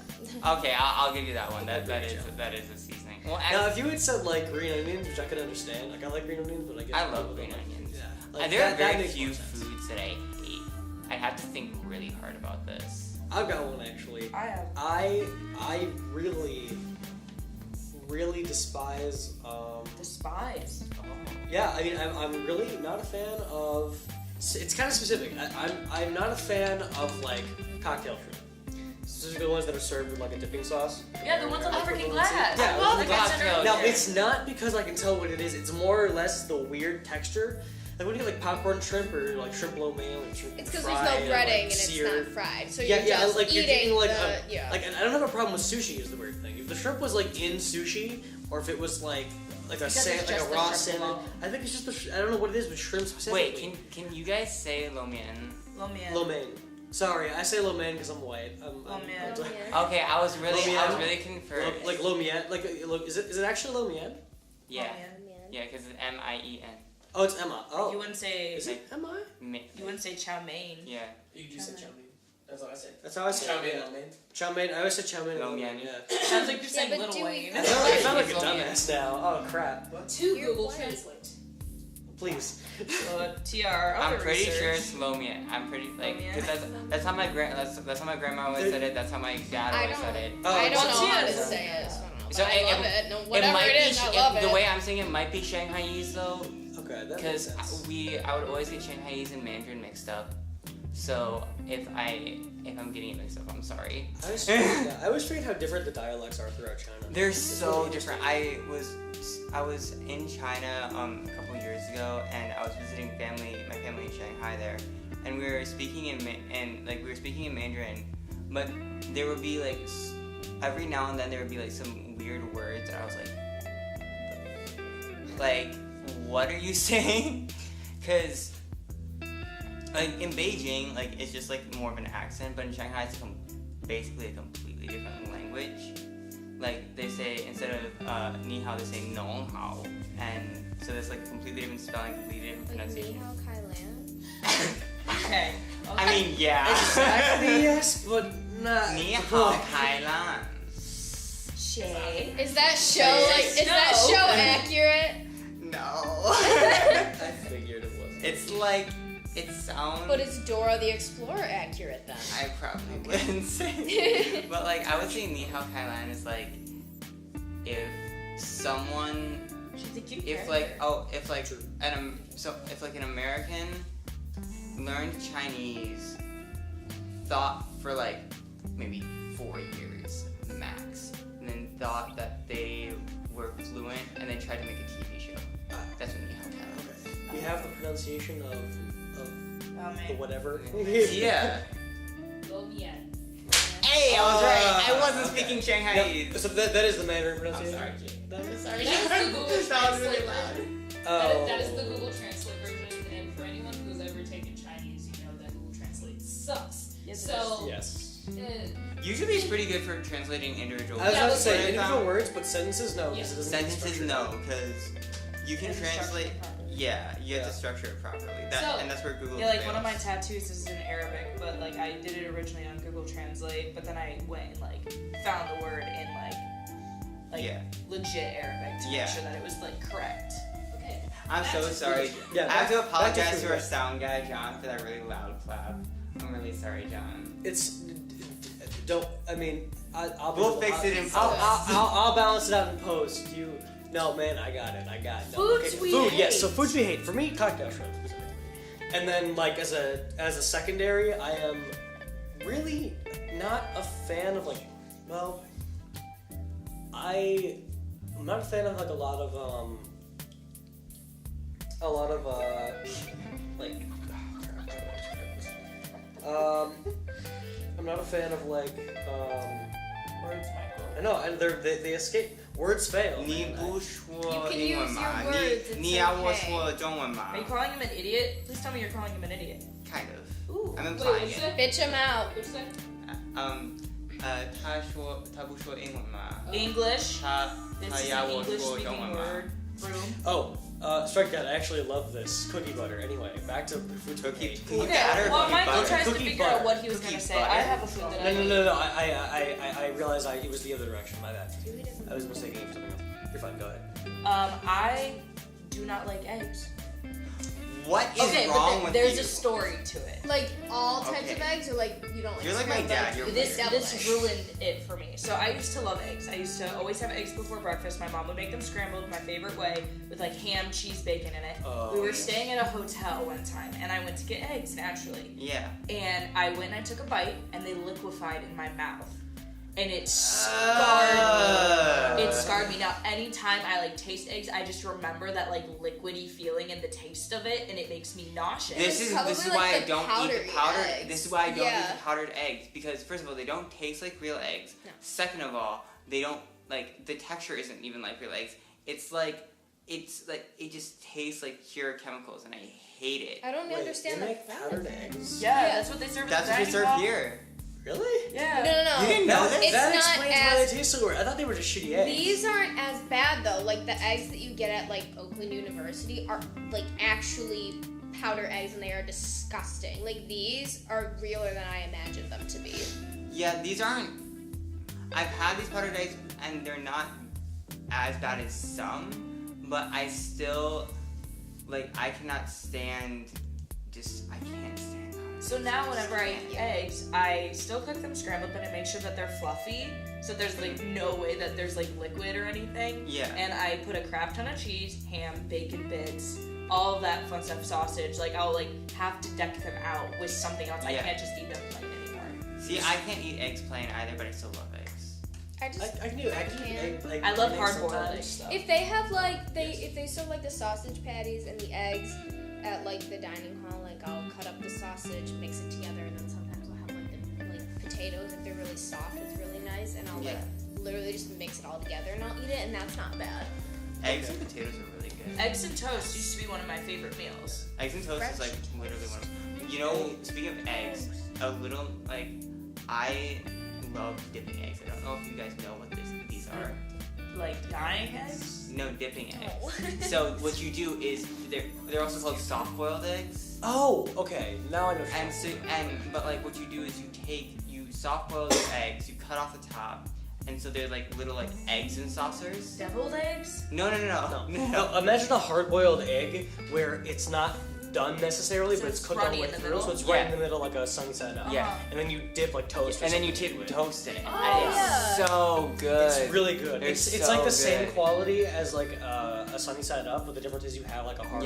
Okay, I'll give you that one. That is a seasoning. Well, Now, if you had said like green onions, which I could understand, like I like green onions, but I guess I people love don't green like- onions. Yeah, like, there are that very makes few more sense. foods that I hate. I'd have to think really hard about this. I've got one actually. I have. I really despise. Despise. Yeah, I mean, I'm really not a fan of. It's kind of specific. I'm not a fan of like cocktail shrimp. Specifically the ones that are served with like a dipping sauce. Yeah, the ones on the freaking Yeah, glass. I love like cocktail Now shrimp. it's not because I can tell what it is. It's more or less the weird texture. Like when you get like popcorn shrimp or like shrimp lo mein or shrimp It's because fried there's no or, breading like, and it's seared. not fried. So Yeah, you're yeah, just like you're eating eating like the, yeah. like and I don't have a problem with sushi is the weird thing. If the shrimp was like in sushi or if it was like a Because salmon, it's like just a the raw shrimp salmon, alone. I think it's just I don't know what it is with shrimp specifically. Wait, can you guys say lo mein? Lo mein. Lo mein. Sorry, I say lo mein because I'm white. Lo mein. Oh, yeah. Okay, I was Lo mein. really confused. like lo mein. Like is it actually lo mein? Yeah, Lo mein. yeah, because it's M-I-E-N. Oh, it's Emma. Oh, You wouldn't say. is it Emma? You wouldn't say chow mein. Yeah. You do say chow mein. That's what I say. That's how I say Chow it. mein, Yeah. lo mein. Chow mein. I always say chow mein. Lo and mein. Yeah. Sounds like you're Yeah, saying but Little do we- Wayne. I sound like a Lo mein. dumbass now. Oh crap. To You're Google white. Translate. Please. TR, other I'm pretty research. sure it's lo mein. I'm pretty like Lo mein? because that's how my that's how my grandma always said it. That's how my dad I always said it. don't, I don't what's know how to yours? say it. So I don't know. So But I it- love it. No, It whatever might it is, be I love it. the way I'm saying it might be Shanghaiese though, Okay, that makes because sense. I would always get Shanghaiese and Mandarin mixed up. So if I'm getting it mixed up, I'm sorry. I always forget how different the dialects are throughout China. They're It's so really different. I was in China a couple years ago, and I was visiting my family in Shanghai there, and we were speaking in Mandarin, but there would be like every now and then there would be like some weird words, and I was like, what are you saying? Because like in Beijing, like it's just like more of an accent, but in Shanghai it's basically a completely different language. Like they say instead of ni hao, they say nong hao, and so there's like completely different spelling, completely different Like pronunciation. Ni Hao Kai Lan. Okay. I mean, yeah. Exactly, yes, but not. Ni the hao point. Kai Lan. Shay. Is that show like? Is that No. show accurate? No. I figured it was. It's like it sounds. But is Dora the Explorer accurate then? I probably wouldn't say. But like I would say ni hao Kai Lan is like if someone She's a cute if character. like if like if like an American learned Chinese, thought for like maybe 4 years max, and then thought that they were fluent, and then tried to make a TV show. That's what Ni Hao Kai Lan is. Okay. We have the pronunciation of Oh the man. whatever. Yeah. Hey, I was right. I wasn't speaking Shanghaiese. Yeah, so that is the Mandarin I'm pronunciation. sorry, Jake. That is- Sorry, that was the Google That was really Translate loud. version. Oh. That is the Google Translate version, and for anyone who's ever taken Chinese, you know that Google Translate sucks. Yes, it So, Yes. Usually it's pretty good for translating individual I was Yeah, about to but say what I individual found- words, but sentences no. 'cause Yeah. it doesn't have sentences structure. no, because you can It's structured translate. properly. Yeah, you have Yeah. to structure it properly. So- And that's where Google. Yeah, like one of my fails. tattoos is in Arabic, but like I did it originally on Google Translate, but then I went and like found the word in like Yeah. legit Arabic to Yeah. make sure that it was like correct. okay. I'm so Back to sorry. food. Yeah, I have to back to apologize food. to our sound guy John for that really loud clap. I'm really sorry, John. It's Don't. I mean, I'll We'll fix it in post. I'll balance it out in post. You. No, man, I got it. No, Foods we food. hate. Yes. So foods we hate. For me, cocktail shrimp specifically. And then like as a secondary, I am really not a fan of like. Well, I'm not a fan of like a lot of like. I'm not a fan of like Words, Michael. I know and they escape words fail. 你不说 You can 英文 use 吗？ your words, 你 it's 要我 okay. 说中文吗 Are you calling him an idiot? Please tell me you're calling him an idiot. Kind of. Ooh. I'm Wait, implying what's it. that? Bitch him out. What's that? 他不说英文吗？ English. 他 This is 要 an 我 English 说中 speaking 文吗？ word room. Oh, strike that. I actually love this cookie butter. Anyway, back to food Cookie, hate. cookie Okay, batter, well, cookie Michael butter. tries to Cookie figure butter. out what he was Cookie gonna say. butter. I have a food that I hate. No. I realized it was the other direction. My bad. I was mistaken for something else. You're fine. Go ahead. I do not like eggs. What is Okay, wrong but with there's you? a story to it. Like all types of Okay. eggs, or like you don't like. You're like my smoked dad, eggs? you're This weird. this ruined it for me. So I used to love eggs. I used to always have eggs before breakfast. My mom would make them scrambled, my favorite way, with like ham, cheese, bacon in it. Oh, We were yeah. staying at a hotel one time, and I went to get eggs naturally. Yeah. And I went and I took a bite, and they liquefied in my mouth, and it scarred. It scarred me. Now, anytime I like taste eggs, I just remember that like liquidy feeling and the taste of it, and it makes me nauseous. This is probably why like I the don't eat powdery the powdered. eggs. This is why I don't eat Yeah. the powdered eggs because first of all, they don't taste like real eggs. No. Second of all, they don't like the texture isn't even like real eggs. It's like it just tastes like pure chemicals, and I hate it. I don't Wait, understand they the make fat powdered of it. eggs? Yeah, Yeah. that's what they serve. That's at what the they serve dining hall. here. Really? Yeah. No. You didn't know this? It's that not explains why as- they taste so weird. I thought they were just shitty eggs. These aren't as bad though. Like the eggs that you get at like Oakland University are like actually powder eggs, and they are disgusting. Like these are realer than I imagined them to be. Yeah, these aren't. I've had these powdered eggs, and they're not as bad as some, but I still like. I cannot stand. I can't stand them. So now whenever I eat eggs, I still cook them scrambled, but I make sure that they're fluffy, so there's like no way that there's like liquid or anything. Yeah. And I put a crap ton of cheese, ham, bacon bits, all of that fun stuff, sausage. Like I'll like have to deck them out with something else. I Yeah. can't just eat them plain anymore. See, I can't eat eggs plain either, but I still love eggs. I just I can do egg. Like, I love eggs hard-boiled sometimes. eggs though. if they have like if they serve like the sausage patties and the eggs at like the dining hall, like I'll cut up the sausage, mix it together, and then sometimes I'll have like the like potatoes if they're really soft. It's really nice, and I'll like literally just mix it all together and I'll eat it, and that's not bad. Eggs and potatoes are really good. Eggs and toast used to be one of my favorite meals. Eggs and toast is like literally one of. You know, speaking of eggs, a little like I love dipping eggs. I don't know if you guys know what these are. Like dying eggs. No, dipping eggs. So what you do is they're also called soft boiled eggs. Oh, okay. Now I know. But like what you do is you soft boil the eggs, you cut off the top, and so they're like little like eggs in saucers. Deviled eggs. No. No, imagine a hard-boiled egg where it's not done necessarily, So but it's it's cooked all the runny way in the through, middle? so it's right in Yeah. the middle like a sunny side up. Yeah. And then you dip like toast. Or And then you something tip into it. toast in it. Oh, And it's yeah. so good. It's really good. They're It's so like the same good. quality as like a sunny side up, but the difference is you have like a hard.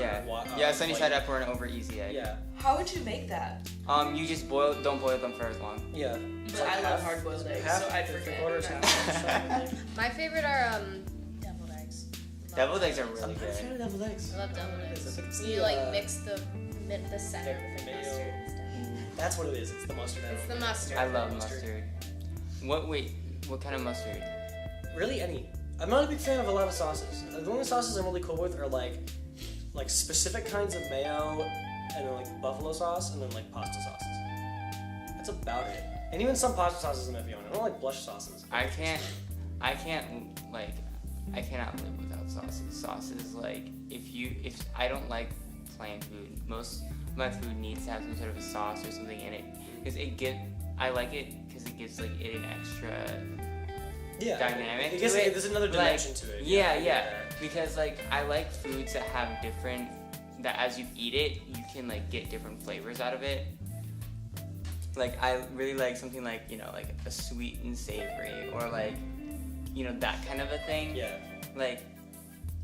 Sunny like- side up or an over easy egg. Yeah. How would you make that? You just don't boil them for as long. Yeah. But I love hard-boiled eggs, so I forget. Quarters, half. My favorite are deviled eggs. Deviled eggs are really I'm a fan good. of deviled eggs. I love deviled eggs. It's You the, like mix the center the with like mayo. mustard and stuff. That's what it is. It's the mustard. It's the mustard. I love Mustard. mustard. What kind of mustard? Really, any. I'm not a big fan of a lot of sauces. The only sauces I'm really cool with are like specific kinds of mayo, and then like buffalo sauce, and then like pasta sauces. That's about it. And even some pasta sauces I'm iffy on. I don't like blush sauces. I cannot live without sauces. Sauces, like, if I don't like plain food, most of my food needs to have some sort of a sauce or something in it. Because I like it because it gives, like, it an extra dynamic I guess to it. there's another dimension to it. Yeah. Because, like, I like foods that have that as you eat it, you can, like, get different flavors out of it. Like I really like something like, you know, like a sweet and savory, or like, you know, that kind of a thing. Yeah. Like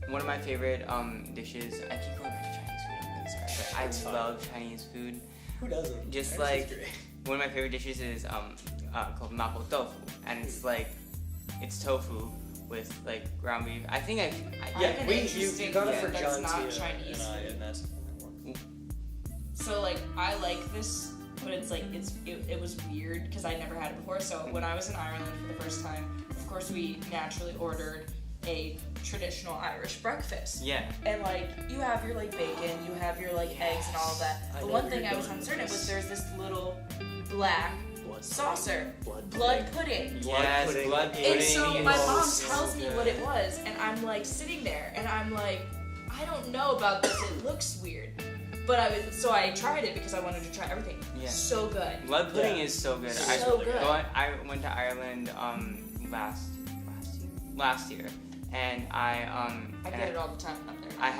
one of my favorite dishes. I keep going back to Chinese food. I'm really sorry, but It's I fine. love Chinese food. Who doesn't? Just Chinese like food's great. one of my favorite dishes is called mapo tofu, and it's like it's tofu with like ground beef. I think I I Yeah, have an you interesting got it food for that's John not too, Chinese and I, food. and that's So like I like this, but it's like it was weird because I never had it before. So when I was in Ireland for the first time, of course we naturally ordered a traditional Irish breakfast. yeah. And like you have your like bacon, you have your like eggs and all of that. I But know one where thing you're I was going with uncertain this. was there's this little black blood saucer, Blood blood pudding. Yes, pudding. blood And pudding. And so my is mom so tells me good. what it was, and I'm like sitting there, and I'm like, I don't know about this. It looks weird, but I tried it because I wanted to try everything. Yeah. So good. Blood pudding Yeah. is so good. So good. I went to Ireland last year, and I get it all the time up there. I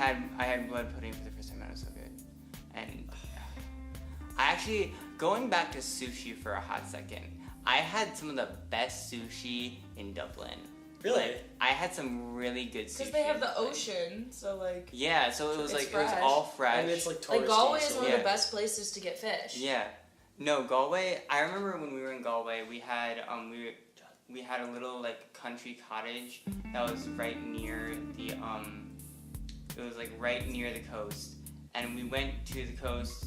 had blood pudding for the first time, and it was so good. And I actually, going back to sushi for a hot second, I had some of the best sushi in Dublin. Really? Like, I had some really good sushi. Because they have in the Dublin. ocean, so like. Yeah, so it was It's like it was fresh. all fresh. And it's like touristy. Like Galway is so one of Yeah. the best places to get fish. Yeah. No, Galway. I remember when we were in Galway, we had we had a little like country cottage that was right near the it was like right near the coast, and we went to the coast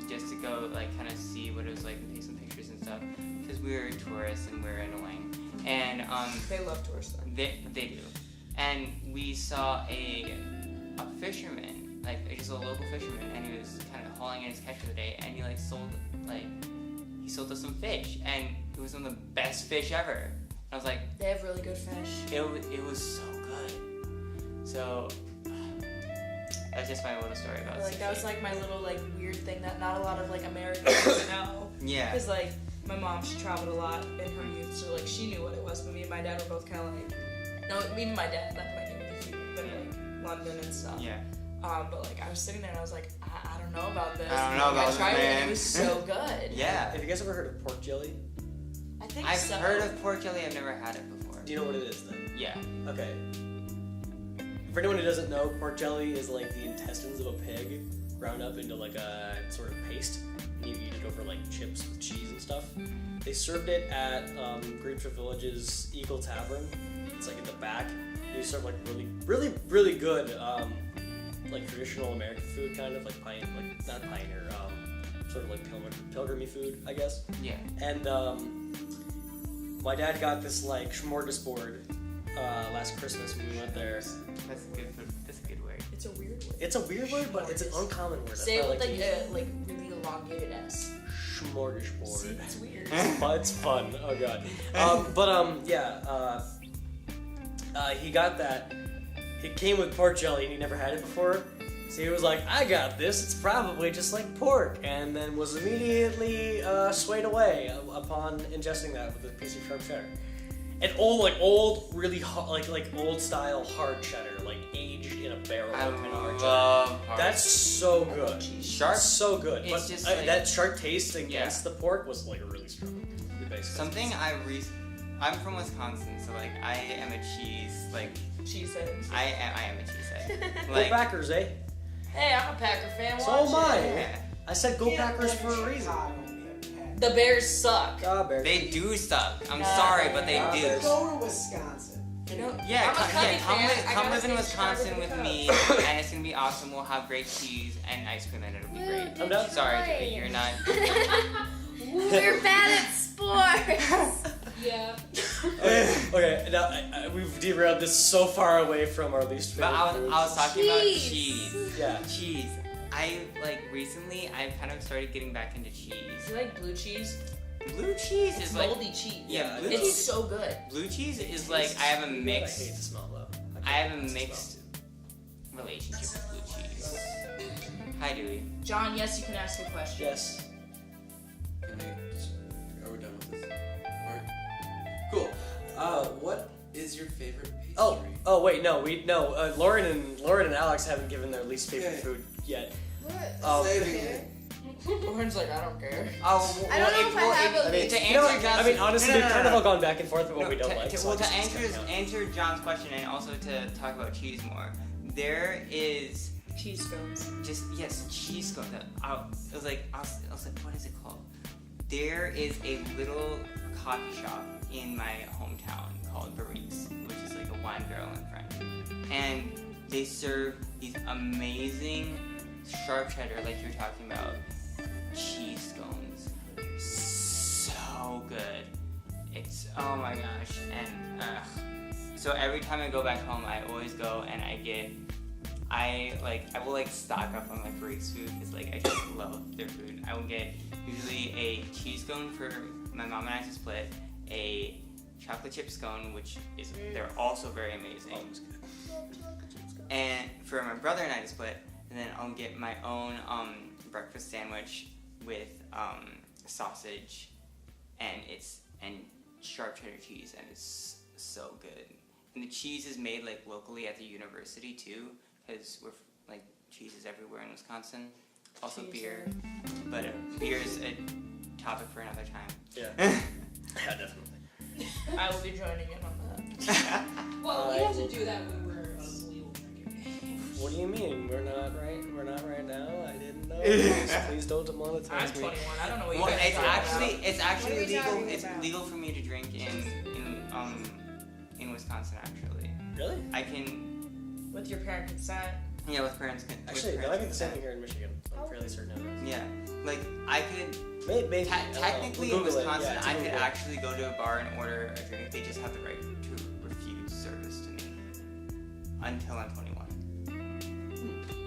just to go like kind of see what it was like and take some pictures and stuff because we were tourists and we were annoying, and They love tourists. they do, and we saw a fisherman, like just a local fisherman, and he was kind of hauling in his catch for the day, and he sold us some fish, and it was some of the best fish ever. I was like, They have really good fish. it was so good. So that's just my little story about Like that sushi. was like my little like weird thing that not a lot of like Americans know. Yeah. Because like my mom, she traveled a lot in her youth, so like she knew what it was. But me and my dad were both kind of like, no, me and my dad, that might be the but like London and stuff. Yeah. But like I was sitting there and I was like, I don't know about this. I don't know about I this, tried it and man. it was so good. Yeah. Have you guys ever heard of pork jelly? I think I've so. heard of pork jelly. I've never had it before. Do you know what it is then? Yeah. Okay. For anyone who doesn't know, pork jelly is like the intestines of a pig ground up into like a sort of paste, and you eat it over like chips with cheese and stuff. They served it at Greenfield Village's Eagle Tavern. It's like in the back. They serve like really good like traditional American food, kind of like not pioneer, sort of like pilgrimy food, I guess. Yeah. And my dad got this like smorgasbord last Christmas when we went there. That's a good food. That's a good word. It's a weird word. It's a weird word, but it's an uncommon word. That's Say why I it with like to use it. like really elongated S. See, Smorgasbord. it's weird. It's fun. Oh god. He got that. It came with pork jelly, and he never had it before. So he was like, "I got this. It's probably just like pork," and then was immediately swayed away upon ingesting that with a piece of sharp cheddar. And old, really like old style hard cheddar, like aged in a barrel. I kind of hard cheddar. love hard That's so good. Sharp. So good. It's But just like- that sharp taste against Yeah. the pork was like really strong. Basically. Something I'm from Wisconsin, so like I am a cheese like Cheeseheads. I am a cheesehead. Go Like Packers, eh? Hey, I'm a Packer fan. So watch am I. it. yeah, I said go Packers for a reason. The Bears suck. they do suck. I'm Nah, sorry, but they nah, do. there's- Go to Wisconsin. You know, Yeah, I'm a Cubby come fan. I come gotta live in stay Wisconsin subscribed with to the me, Cubs. and it's gonna be awesome. We'll have great cheese and ice cream, and it'll be great. I'm done. Sorry, Jay, you're not. We're bad at sports. Yeah. Okay, now we've derailed this so far away from our least But favorite I was foods. talking about Cheese. cheese. Yeah. Cheese. I like recently. I've kind of started getting back into cheese. You like blue cheese? Blue cheese It's is like moldy cheese. yeah. Blue It's cheese. so good. Blue cheese is like I have a I hate mixed. the smell though. I have a can't stand the mixed relationship with blue cheese. Hi, Dewey. John, yes, you can ask a question. Yes. Are we done with this? Alright. Cool. What is your favorite pastry? Oh wait, no, Lauren and Alex haven't given their least favorite Okay. food yet. What? Um, Saving it. Lauren's like, I don't care. Oh, well, I don't know if I have a I mean, to you know, answer John's, I mean, honestly, no, we've no, kind no, of no. all gone back and forth about what No, we don't to, like. to, so well, I to just can't answer John's question and also to talk about cheese more, there is Cheese scones. just cheese scones. I was like, what is it called? There is a little coffee shop in my hometown called Barriques, which is like a wine barrel in French, and they serve these amazing sharp cheddar, like you're talking about, cheese scones. So good. It's oh my gosh, and so every time I go back home, I always go and I will like stock up on my Barriques food because like I just love their food. I will get usually a cheese scone for my mom and I to split, a chocolate chip scone, which is they're also very amazing, and for my brother and I to split, and then I'll get my own breakfast sandwich with sausage and sharp cheddar cheese, and it's so good. And the cheese is made like locally at the university too, because we're like cheese is everywhere in Wisconsin. Also beer, but beer is a topic for another time. Yeah. Yeah, definitely. I will be joining in on that. Well, we have to do that when we're legal drinking. What do you mean? We're not right now? I didn't know. Please don't demonetize I'm me. 21. I don't know what you Well, guys it's are talking actually about. it's actually What are we legal. talking It's about? legal for me to drink in Wisconsin. Actually, Really? I can With your parent consent. with parents. Actually, that might be the same thing here in Michigan. I'm fairly certain of it. Yeah, like I could. Maybe. I don't know. Technically, We'll in Google it. Wisconsin, Yeah, I could Google it. actually go to a bar and order a drink. They just have the right to refuse service to me until I'm 21.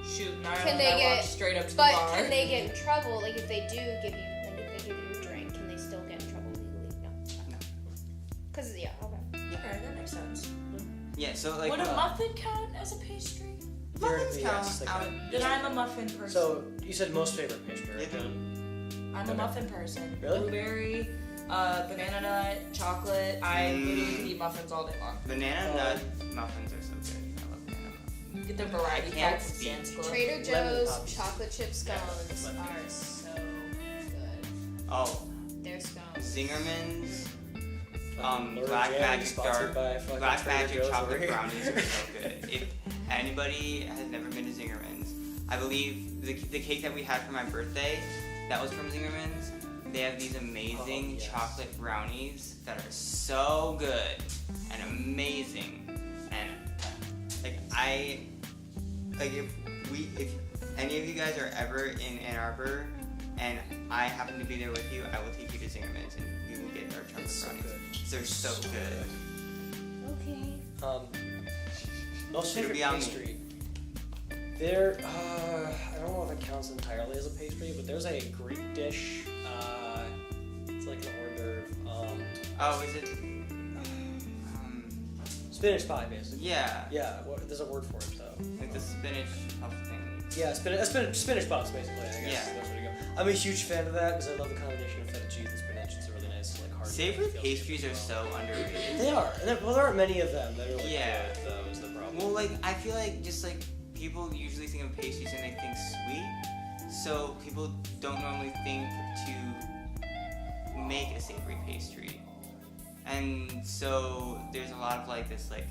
Shoot, now Can I they walk get- straight up to the But bar. can they get in trouble? Like if they do give you, like if they give you a drink, can they still get in trouble legally? No. No. Cause yeah, okay. Okay, that makes sense. Yeah, so like. Would a muffin count as a pastry? Muffins Theoretically, count. yes, they I can. would- Then I'm a muffin person. So you said most favorite pastry, right? Yeah. John? I'm a muffin person. Really? Blueberry, banana nut, chocolate. I literally could eat muffins all day long. Banana nut muffins are so good. I love banana muffins. Get the variety I can't packs at speak. Sam's Club. Trader Lemon Joe's pops. chocolate chip scones lemon are so good. Oh, Their scones. Zingerman's. Lord Black Jam, Magic sponsored Dark, by fucking Black Trader Magic Joe's chocolate over here. brownies are so good. If anybody has never been to Zingerman's, I believe the cake that we had for my birthday, that was from Zingerman's. They have these amazing yes. chocolate brownies that are so good and amazing. And if any of you guys are ever in Ann Arbor and I happen to be there with you, I will take you to Zingerman's and we will get our chocolate It's so brownies. good. They're so good. Okay. Most It'll favorite be on me. pastry. There, I don't know if it counts entirely as a pastry, but there's a Greek dish. It's like an hors d'oeuvre. Oh, is it? Spinach pie, basically. Yeah, Yeah, there's a word for it though. like the spinach puff thing. Yeah, spinach puffs, basically. I guess Yeah. that's where you go. I'm a huge fan of that because I love the combination of feta cheese and spinach. It's a really nice, like, hard. Savory feel to it pastries as are well. so underrated. They are. And there aren't many of them that are like Yeah. good, though, is the problem. Well, like I feel like just like people usually think of pastries and they think sweet, so people don't normally think to make a savory pastry, and so there's a lot of like this like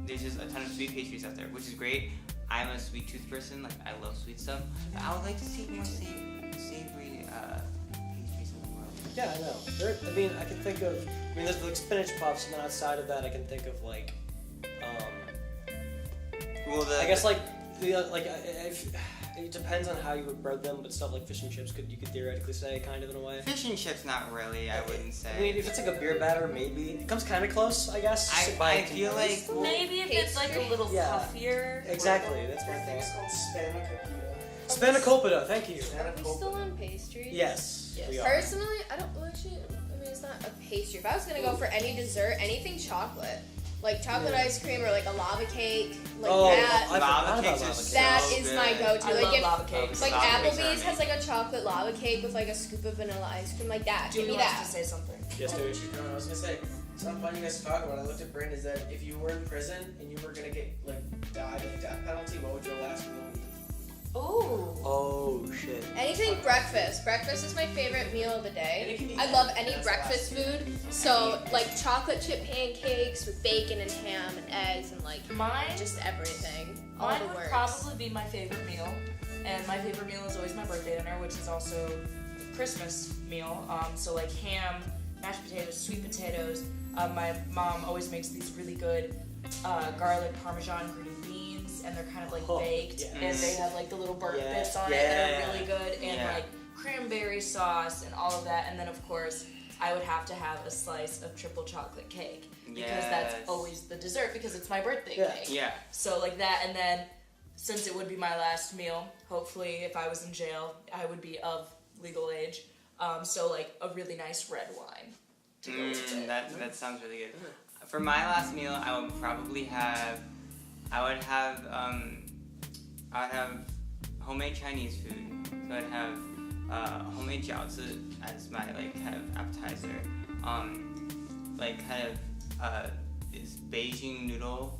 there's just a ton of sweet pastries out there, which is great. I'm a sweet tooth person, like I love sweet stuff. But I would like to see more savory pastries in the world. Yeah, I know. I can think of. There's like spinach puffs, and then outside of that, I can think of like, Well, I guess like it depends on how you would bread them, but stuff like fish and chips you could theoretically say kind of in a way. fish and chips, not really. I wouldn't say. I mean, if it's like a beer batter, maybe it comes kind of close, I guess. I feel like Maybe if it's like a little Yeah. puffier. Exactly. That's my I think thing. it's called spanakopita. Spanakopita. Thank you. Are we still on pastries? Yes. Yes. We are. Personally, I don't well, actually. I mean, it's not a pastry. If I was gonna go for any dessert, anything chocolate, like chocolate Yeah. ice cream or like a lava cake, like Oh, that. I forgot Lava about cakes are lava so cakes. That is my good. go-to. I Like love if lava cakes. like Lava cakes are Applebee's has amazing. like a chocolate lava cake with like a scoop of vanilla ice cream, like that. Give Julie me wants that. to say something. Yes, dude. No, I was gonna say, it's not fun you guys to talk about. I looked at Brand is that if you were in prison and you were gonna get like died, like death penalty, what would your last meal be? Oh. Oh shit. Anything breakfast. Breakfast is my favorite meal of the And it can day. be I love any- any that's breakfast the last food. So like chocolate chip pancakes with bacon and ham and eggs and like Mine. just everything. All Mine the would works. probably be my favorite meal, and my favorite meal is always my birthday dinner, which is also a Christmas meal. So like ham, mashed potatoes, sweet potatoes. My mom always makes these really good garlic parmesan green beans, and they're kind of like Oh, baked, yes. and they have like the little burnt Yeah, bits on it that yeah. are really good, and Yeah. like cranberry sauce and all of that, and then of course I would have to have a slice of triple chocolate cake because that's Yes. always the dessert because it's my birthday Yeah. cake. Yeah. So like that, and then since it would be my last meal, hopefully if I was in jail, I would be of legal age. So like a really nice red wine to go with it. That sounds really good. For my last meal, I would probably have, I would have homemade Chinese food. So I'd have homemade jiaozi as my like kind of appetizer. Like kind of this Beijing noodle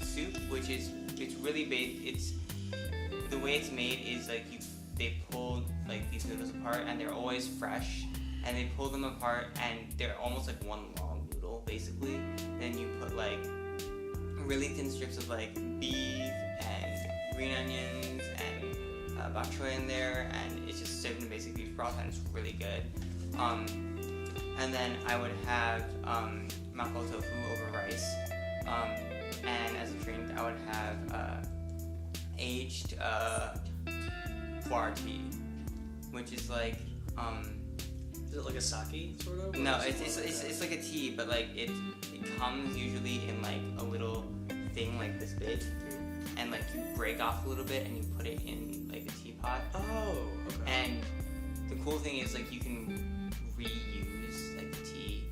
soup, which is it's really it's the way it's made is like they pull like these noodles apart and they're always fresh, and they pull them apart and they're almost like one long noodle basically. Then you put like really thin strips of like beef and green onions and bok choy in there, and it's just served in basic beef broth, and it's really good. And then I would have mapo tofu over rice, and as a drink I would have aged pu'er tea, which is like Is it like a sake sort of? no, it's like a tea, but like it comes usually in like a little thing like this big, and like you break off a little bit and you put it in like a teapot. Oh, okay. And the cool thing is like you can reuse like the tea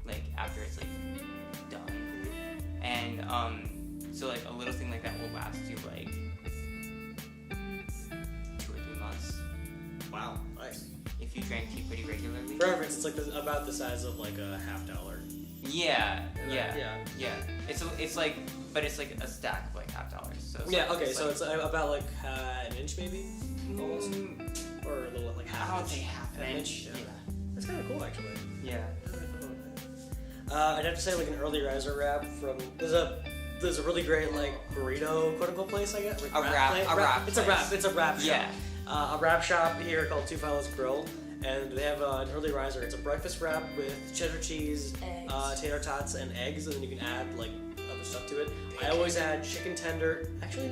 like after it's like done, and so like a little thing like that will last you like 2 or 3 months Wow, nice. if you drink tea pretty regularly. For reference, it's like about the size of like a $50. Yeah, And yeah, then- yeah. It's like, but it's like a stack of like $50. So it's Yeah. like, Okay, it's so like, it's about like an inch maybe, almost, or a little like half. I would inch. say half an inch. Yeah. That's kind of cool actually. Yeah. I'd have to say like an early riser wrap from there's a really great like burrito quote unquote place I guess. Like A wrap It's a place. wrap. It's a wrap shop. Yeah. A wrap shop here called Two Fellas Grill, and they have an early riser. It's a breakfast wrap with cheddar cheese, Eggs. tater tots, and eggs, and then you can add like other stuff to it. I always add chicken tender. Actually,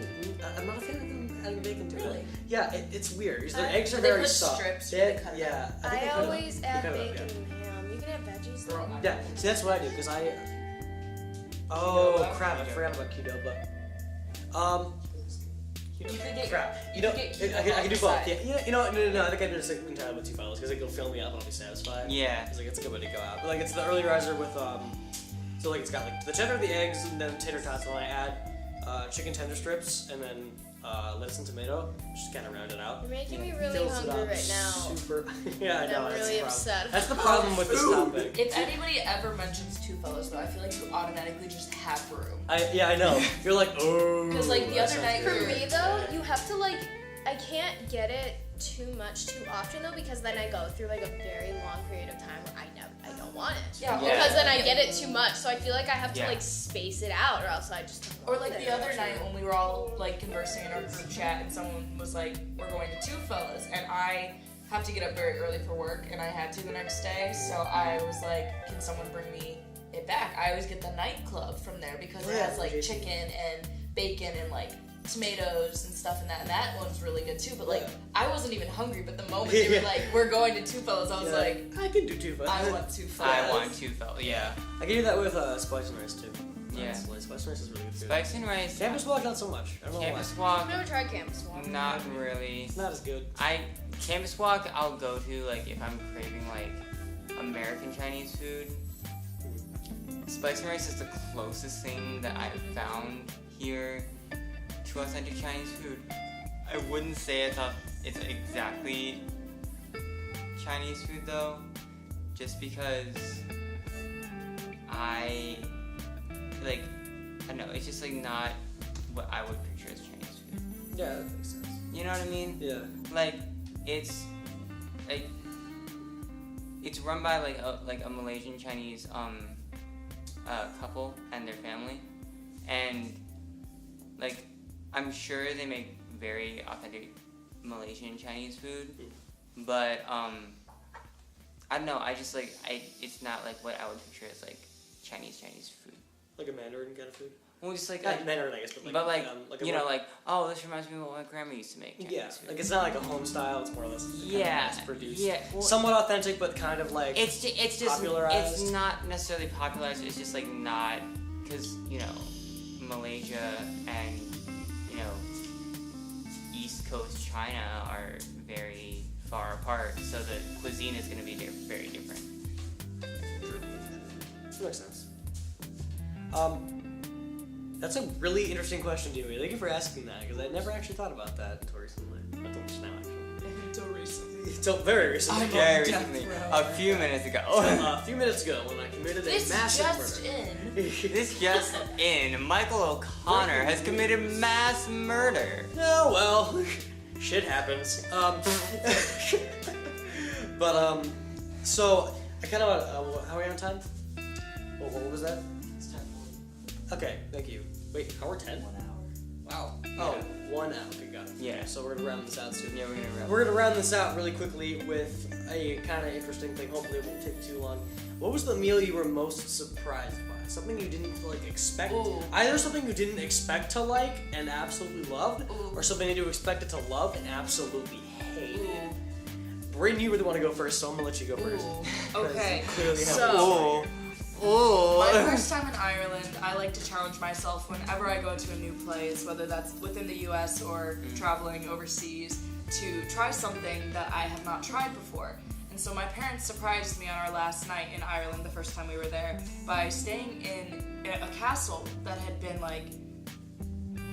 I'm not a fan of them adding bacon to Really? it. Yeah, it's weird because their eggs are But they very put soft. strips, They or they add- cut it yeah, think they I cut it up. always They add cut it up, bacon and ham. You can add veggies though. Yeah, see that's what I do because I. Oh crap! I forgot about Qdoba. You could get Crap. you know, could get I Qdoba can do on the both. side. Yeah, you know, no. I think I do just entirely with Two Fellas because it'll fill me up and I'll be satisfied. Yeah. It's like it's a good way to go out. But like it's the early riser with so like it's got like the cheddar, the eggs, and then tater tots, and then I add chicken tender strips and then lettuce and tomato, just kind of round it out. You're making me really Fills it hungry up right now. Super. Yeah, I And know. I'm that's really the problem. upset. That's the problem with this topic. If anybody ever mentions Two Fellas though, I feel like you automatically just have room. I know. You're like, oh. Because, like, the that other sounds night good. For me though, you have to like, I can't get it too much too often though because then I go through like a very long period of time where I don't want it. Yeah. Yeah. Because then I get it too much, so I feel like I have to Yeah. like space it out, or else I just don't Or want like it. the other night when we were all like conversing in our group chat and someone was like, we're going to Two Fellas, and I have to get up very early for work and I had to the next day, so I was like, can someone bring me it back? I always get the nightclub from there because it Yeah, has like JC. chicken and bacon and like tomatoes and stuff and that one's really good too. But like Yeah. I wasn't even hungry, but the moment they were Yeah. like, we're going to Two Fellas, I was Yeah. like, I can do Two Fellas. I want Two Fellas. I want Two Fellas. Yeah. I can do that with spice and rice too. Yeah. Honestly, spice and rice is really good. Spice and rice. Campus walk not so much. I don't know Campus I've walk. never tried campus walk. Not really. why. It's not as good. Campus walk I'll go to like if I'm craving like American Chinese food. Spice and rice is the closest thing that I've found here to authentic Chinese food. I wouldn't say it's exactly Chinese food though, just because I don't know, it's just like not what I would picture as Chinese food. Yeah, that makes sense. You know what I mean? Yeah. Like it's run by like a Malaysian Chinese couple and their family, and like I'm sure they make very authentic Malaysian Chinese food, but I don't know. I just it's not like what I would picture as like Chinese food. Like a Mandarin kind of food. Well, just like Not Mandarin, I guess, but like a you know, more- like, oh, this reminds me of what my grandma used to make. Chinese Yeah, food. like it's not like a home style. It's more or less Yeah, mass produced. yeah, well- Somewhat authentic, but kind of like It's just popularized. it's not necessarily popularized. It's just like not because Malaysia and East Coast China are very far apart, so the cuisine is going to be very different. Makes sense. That's a really interesting question, Jimmy. Thank you for asking that, because I never actually thought about that until recently. Until just now, actually. Until recently. Until very recently. I'm Very on death recently, row. a few minutes ago. A few minutes ago, when I committed This a massive just murder. in. This just in, Michael O'Connor has committed mass murder. Oh well, shit happens. But so I kind of how are we on time? What was that? It's 10:40. Okay, thank you. Wait, how are 10? 1 hour. Wow. Oh, 1 hour. Okay, got it. Yeah. So we're gonna round this out soon. Yeah, we're gonna wrap. We're gonna round this out really quickly with a kind of interesting thing. Hopefully, it won't take too long. What was the meal you were most surprised by? Something you didn't expect. Ooh. Either something you didn't expect to like and absolutely loved, Ooh. or something that you expected to love and absolutely hated. Ooh. Bryn, you really want to go first, so I'm gonna let you go first. Ooh. 'Cause Okay. you clearly have So- Oh. My first time in Ireland, I like to challenge myself whenever I go to a new place, whether that's within the US or traveling overseas, to try something that I have not tried before. And so my parents surprised me on our last night in Ireland, the first time we were there, by staying in a castle that had been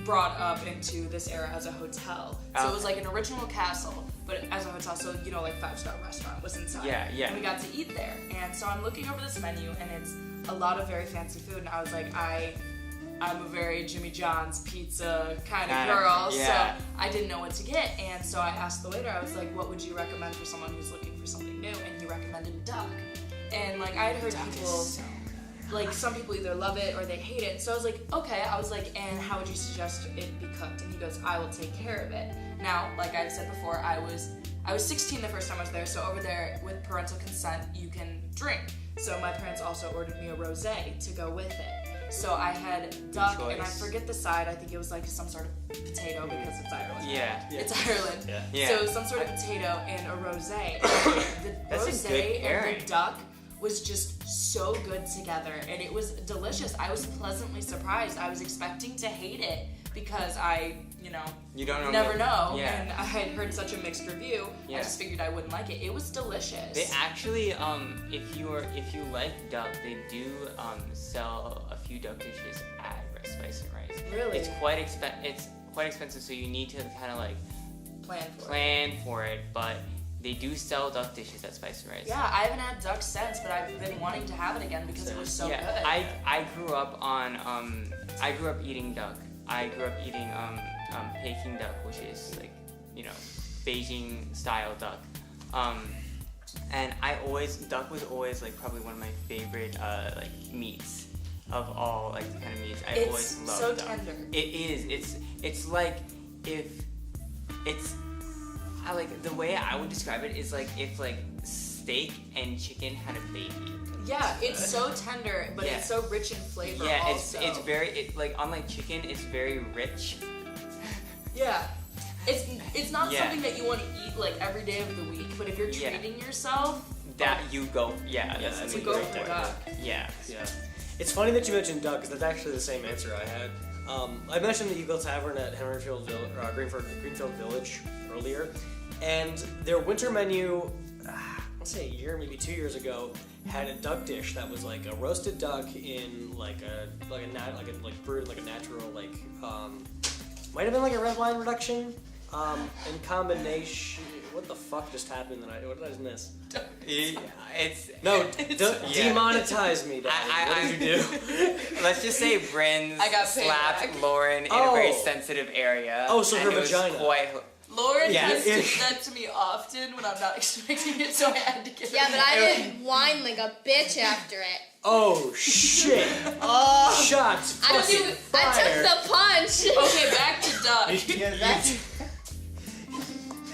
brought up into this era as a hotel. So it was like an original castle, but as a hotel, so 5-star restaurant was inside. Yeah, yeah. And we got to eat there. And so I'm looking over this menu and it's a lot of very fancy food, and I was like, I'm a very Jimmy John's pizza kind of girl, yeah. so I didn't know what to get. And so I asked the waiter, I was like, what would you recommend for someone who's looking for something new? And he recommended duck. And I had heard people some people either love it or they hate it. So I was like, okay. I was like, and how would you suggest it be cooked? And he goes, I will take care of it. Now, like I've said before, I was 16 the first time I was there, so over there with parental consent, you can drink. So my parents also ordered me a rosé to go with it. So I had duck, and I forget the side. I think it was some sort of potato because it's Ireland. Yeah. It's Ireland. Yeah. So some sort of potato and a rosé. The That's a good rosé and pairing. the duck was just so good together, and it was delicious. I was pleasantly surprised. I was expecting to hate it because You don't know. never know, Yeah. and I had heard such a mixed review. Yeah. I just figured I wouldn't like it. It was delicious. They actually, if you like duck, they do sell a few duck dishes at Spice and Rice. Really? It's quite expensive, so you need to kind of plan for it. But they do sell duck dishes at Spice and Rice. Yeah, I haven't had duck since, but I've been wanting to have it again because it was so yeah, good. I grew up on I grew up eating duck. I grew up eating Peking duck, which is Beijing style duck. And duck was always probably one of my favorite meats of all the kind of meats. I always It's loved so duck. tender. It is. It's like if it's the way I would describe it is if steak and chicken had a baby. Yeah, it's so tender, but Yeah. it's so rich in flavor. Yeah, also. it's very unlike chicken, it's very rich. Yeah. It's not Yeah. something that you want to eat every day of the week, but if you're Yeah. treating yourself, That you go, that's that's you a go great for the duck. duck. Yeah. Yeah. It's funny that you mentioned duck, because that's actually the same answer I had. I mentioned the Eagle Tavern at Greenfield Village earlier, and their winter menu, let's say a year, maybe 2 years ago, had a duck dish that was a roasted duck in brewed in a natural might have been a red wine reduction, in combination. What the fuck just happened? What did I miss? It's No, yeah. demonetize me, Daddy. What did you do? Let's just say Bryn I got paid slapped back. Lauren in a very sensitive area. Oh, so and her it was vagina. quite Lauren Yeah. has to do that to me often when I'm not expecting it, so I had to get Yeah, but I didn't whine like a bitch after it. Oh shit! Oh. Shots I fucking took fired. the punch. Okay, back to Doug. Yeah, that's.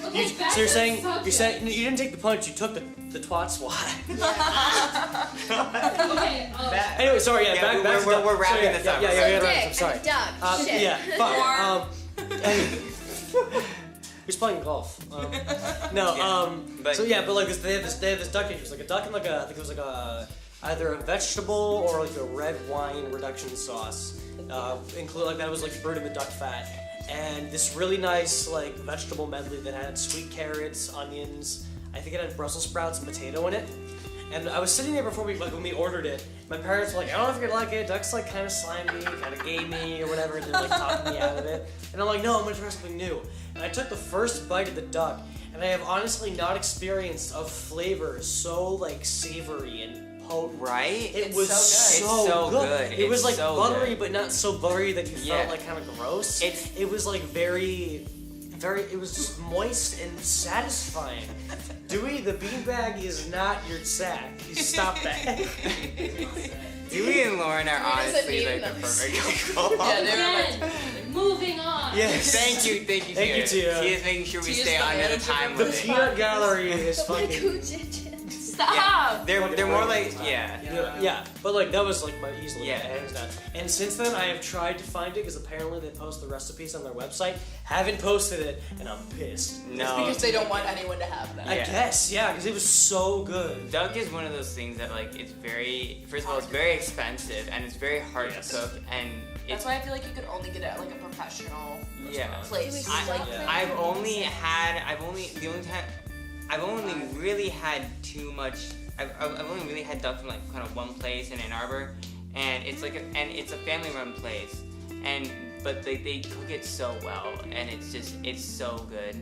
Okay, back So you're to saying the you said you didn't take the punch, you took the twat swat. Okay, Anyway, sorry, yeah, Yeah, back to we're Doug. wrapping Sorry, this yeah, up. Yeah, So yeah, Dick I'm sorry. and Doug. Shit. Yeah, fuck. He's playing golf. No, Yeah, but- so yeah, but like they have this duck dish. It was like a duck and like I think it was like either a vegetable or like a red wine reduction sauce. Include like that was like brewed in the duck fat, and this really nice like vegetable medley that had sweet carrots, onions. I think it had Brussels sprouts and potato in it. And I was sitting there before when we ordered it. My parents were like, I don't know if you're gonna like it. Duck's like kind of slimy, kind of gamey or whatever, and they're like talking me out of it. And I'm like, no, I'm gonna try something new. And I took the first bite of the duck, and I have honestly not experienced a flavor so like savory and potent. Right? It It's was so good. It's so good. It was It's like so buttery, good. but not so buttery that you Yeah. felt like kind of gross. It's- It was like very. It was just moist and satisfying. Dewey, the beanbag is not your sack. You stop that. Dewey and Lauren are Why does it honestly need like the those? perfect couple. Yeah, they were like. again, moving on. Yes. Thank you, Thank you, Tia. Tia. Tia's making sure we Tia's stay the under the manager time of The limit. peanut gallery is But my fucking. cooch itches. Stop! They're more like yeah. Yeah, but like that was like my easily Yeah. hands down. And since then, I have tried to find it because apparently they post the recipes on their website. Haven't posted it, and I'm pissed. It's No. because they don't want anyone to have that. I Yeah. guess, yeah, because it was so good. Duck is one of those things that like it's very first of all it's very expensive and it's very hard Yes. to cook and That's it's why I feel like you could only get it at like a professional yeah. place. Do we suck Yeah. then? I've only really had too much. I've only really had duck from like kind of one place in Ann Arbor, and it's like it's a family-run place, but they cook it so well, and it's so good.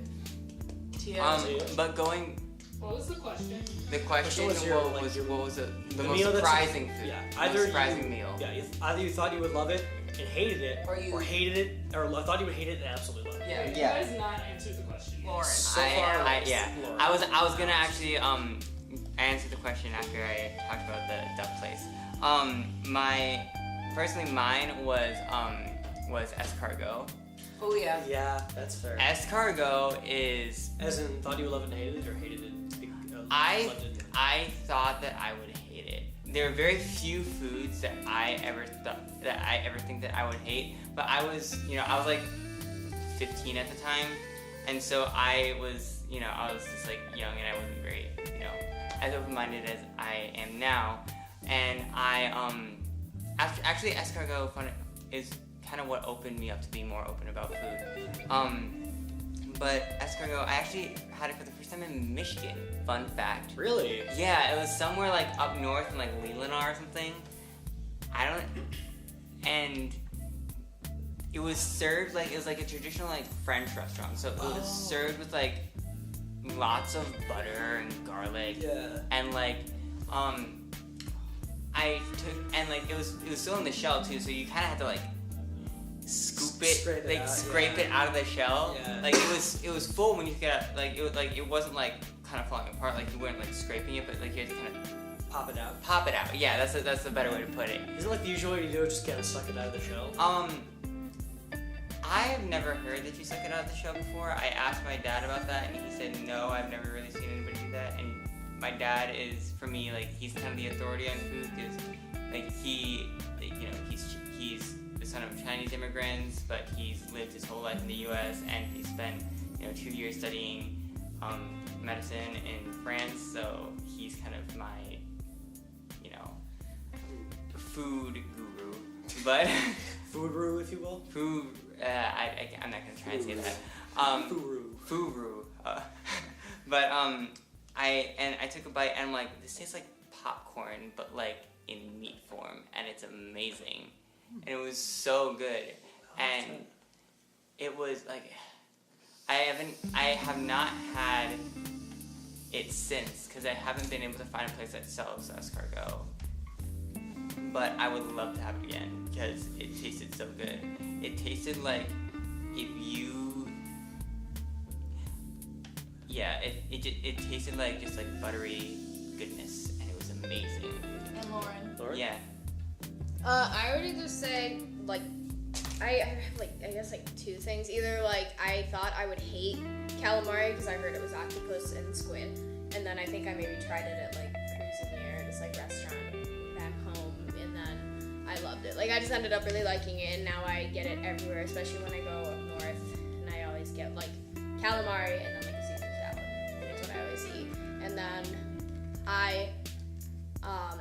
Tia. But going What was the question? the question was your, what like, was your- the most meal that's- surprising food? Yeah, Most either surprising you, meal. Yeah, either you thought you would love it and hated it, Or you- hated it, or thought you would hate it and absolutely loved it. Yeah. You Yeah. guys not answered the question. Lauren. So far, Yeah. Lauren. I was gonna actually answer the question after I talked about the duck place. Mine was escargot. Oh yeah. Yeah, that's fair. Escargot is As in, thought you would love it and hated it, or hated it? I loved it? thought that I would hate it. There are very few foods that I ever think that I would hate. But I was like 15 at the time, and so I was just like young and I wasn't very as open-minded as I am now. And I actually escargot is kind of what opened me up to being more open about food. But escargot, I actually had it for the first time in Michigan. Fun fact. Really? Yeah, it was somewhere like up north in like Leelanau or something. And it was served like it was like a traditional like French restaurant. So it was served with like lots of butter and garlic Yeah. and like I took and like it was still in the shell too, so you kind of had to like scoop it, Scrape it like out, scrape yeah. it out of the shell. Yeah. Like it was full when you took it out. Like it wasn't like kind of falling apart. Like you weren't like scraping it, but like you had to kind of Pop it out. pop it out. Yeah, that's the better way to put it. Isn't like the usual way to do it, just kind of suck it out of the shell? I have never heard that you suck it out of the shell before. I asked my dad about that, and he said no. I've never really seen anybody do that. And my dad is, for me, like he's kind of the authority on food because, like he's the son of Chinese immigrants, but he's lived his whole life in the U.S. and he spent 2 years studying medicine in France. So he's kind of my food guru, but Foodroo, if you will. food. I'm not gonna try and say that. Foodroo. Furu. But I took a bite and I'm like, this tastes like popcorn, but like in meat form, and it's amazing, and it was so good, and it was like, I have not had it since because I haven't been able to find a place that sells escargot. But I would love to have it again because it tasted so good. It tasted like if you yeah, it tasted like just like buttery goodness, and it was amazing. And Lauren. Lauren? Yeah. I would either say like I have like I guess like two things. Either like I thought I would hate calamari because I heard it was octopus and squid, and then I think I maybe tried it at like Cuisinier, this like restaurant back home, and then I loved it. Like I just ended up really liking it, and now I get it everywhere, especially when I go up north, and I always get like calamari and then like a Caesar salad. That's what I always eat. And then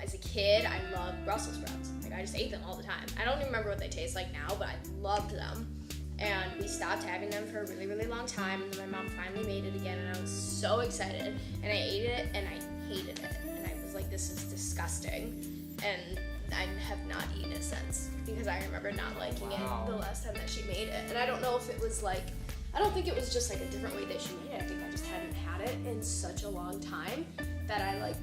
as a kid, I loved Brussels sprouts. Like I just ate them all the time. I don't even remember what they taste like now, but I loved them. And we stopped having them for a really, really long time. And then my mom finally made it again, and I was so excited. And I ate it, and I hated it. And I was like, this is disgusting. And I have not eaten it since because I remember not liking Wow. it the last time that she made it. And I don't know if it was like, I don't think it was just like a different way that she made it. I think I just hadn't had it in such a long time that I like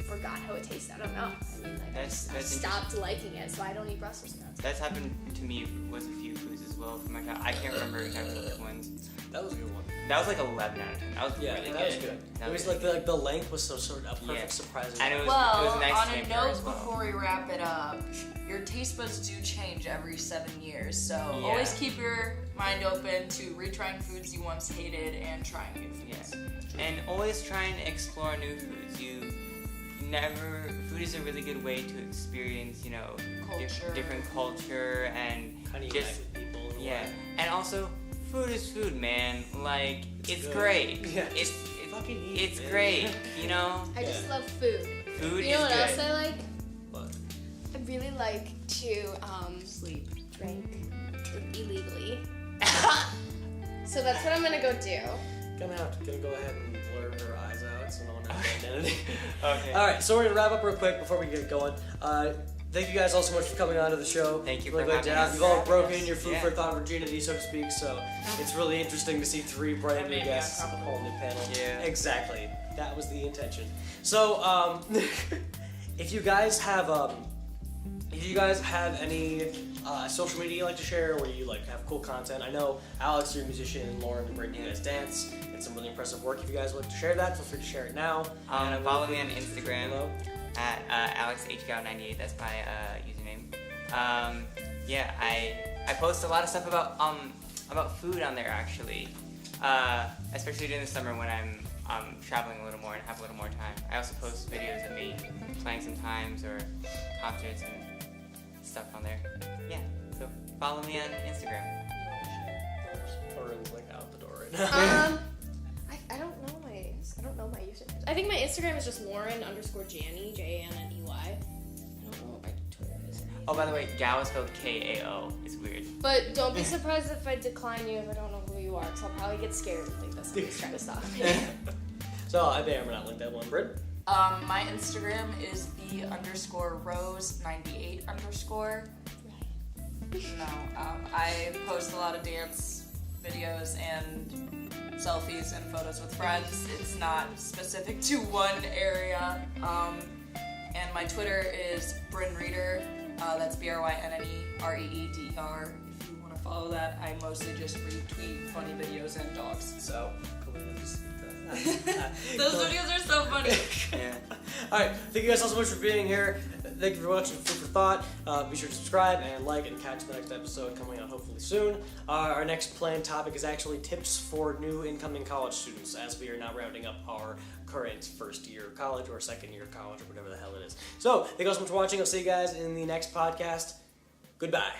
forgot how it tasted. I don't know. I mean, like I stopped liking it, so I don't eat Brussels sprouts. That's happened to me with a few foods as well from my childhood. I can't remember exactly which ones. That was a good one. That was like 11 out of 10. That was Yeah, really that good. was good. That It was really like the length was so sort of a perfect Yeah. surprise. And it was Well, nice on to a make her note, as well. before we wap it up, your taste buds do change every 7 years, so Yeah. always keep your mind open to retrying foods you once hated and trying new foods. And always try and explore new foods. Food is a really good way to experience, Culture. different culture and Kind of just, unite with people. in a yeah. way. And also, food is food, man. Like, it's good. great. Yeah, It's fucking eat, it's man. great, I just love food. Food You know is what else good. I like? What? I really like to Sleep. drink illegally. So that's what I'm gonna go do. Gonna go ahead and blur her eyes out so no one has her identity. Okay. All right, so we're gonna wrap up real quick before we get going. Thank you guys all so much for coming on to the show. Thank you Really for glad to having have us. you've all broken your food Yeah. for thought virginity, so to speak. So it's really interesting to see three brand new made me guests on uncomfortable. the panel. Yeah. Exactly. That was the intention. So if you guys have any social media you like to share, where you like have cool content, I know Alex, you're a musician, and Lauren and Brittany, you guys dance. It's some really impressive work. If you guys would like to share that, feel free to share it now. And Follow me on Instagram below. at AlexHGow98. That's my username. Yeah, I post a lot of stuff about food on there actually, especially during the summer when I'm traveling a little more and have a little more time. I also post videos of me playing sometimes or concerts and stuff on there. Yeah, so follow me on Instagram. Lauren's like out the door right now. I don't know my username. I think my Instagram is just Lauren_Janney, JANNEY. I don't know what my Twitter is. Oh, by the way, Gao is spelled Kao. It's weird. But don't be surprised if I decline you if I don't know who you are, because I'll probably get scared and think that somebody's trying to stalk me. So I may or may not link that one. Britt? My Instagram is the_Rose98_. No, I post a lot of dance videos and selfies and photos with friends. It's not specific to one area. And my Twitter is Bryn Reeder. That's BRYNNEREEDER. If you want to follow that, I mostly just retweet funny videos and dogs. So those videos are so funny. Yeah. Alright, thank you guys all so much for being here. Thank you for watching Food for Thought. Be sure to subscribe and like and catch the next episode coming out hopefully soon. Our next planned topic is actually tips for new incoming college students, as we are now rounding up our current first year of college or second year of college or whatever the hell it is. So, thank you all so much for watching. I'll see you guys in the next podcast. Goodbye.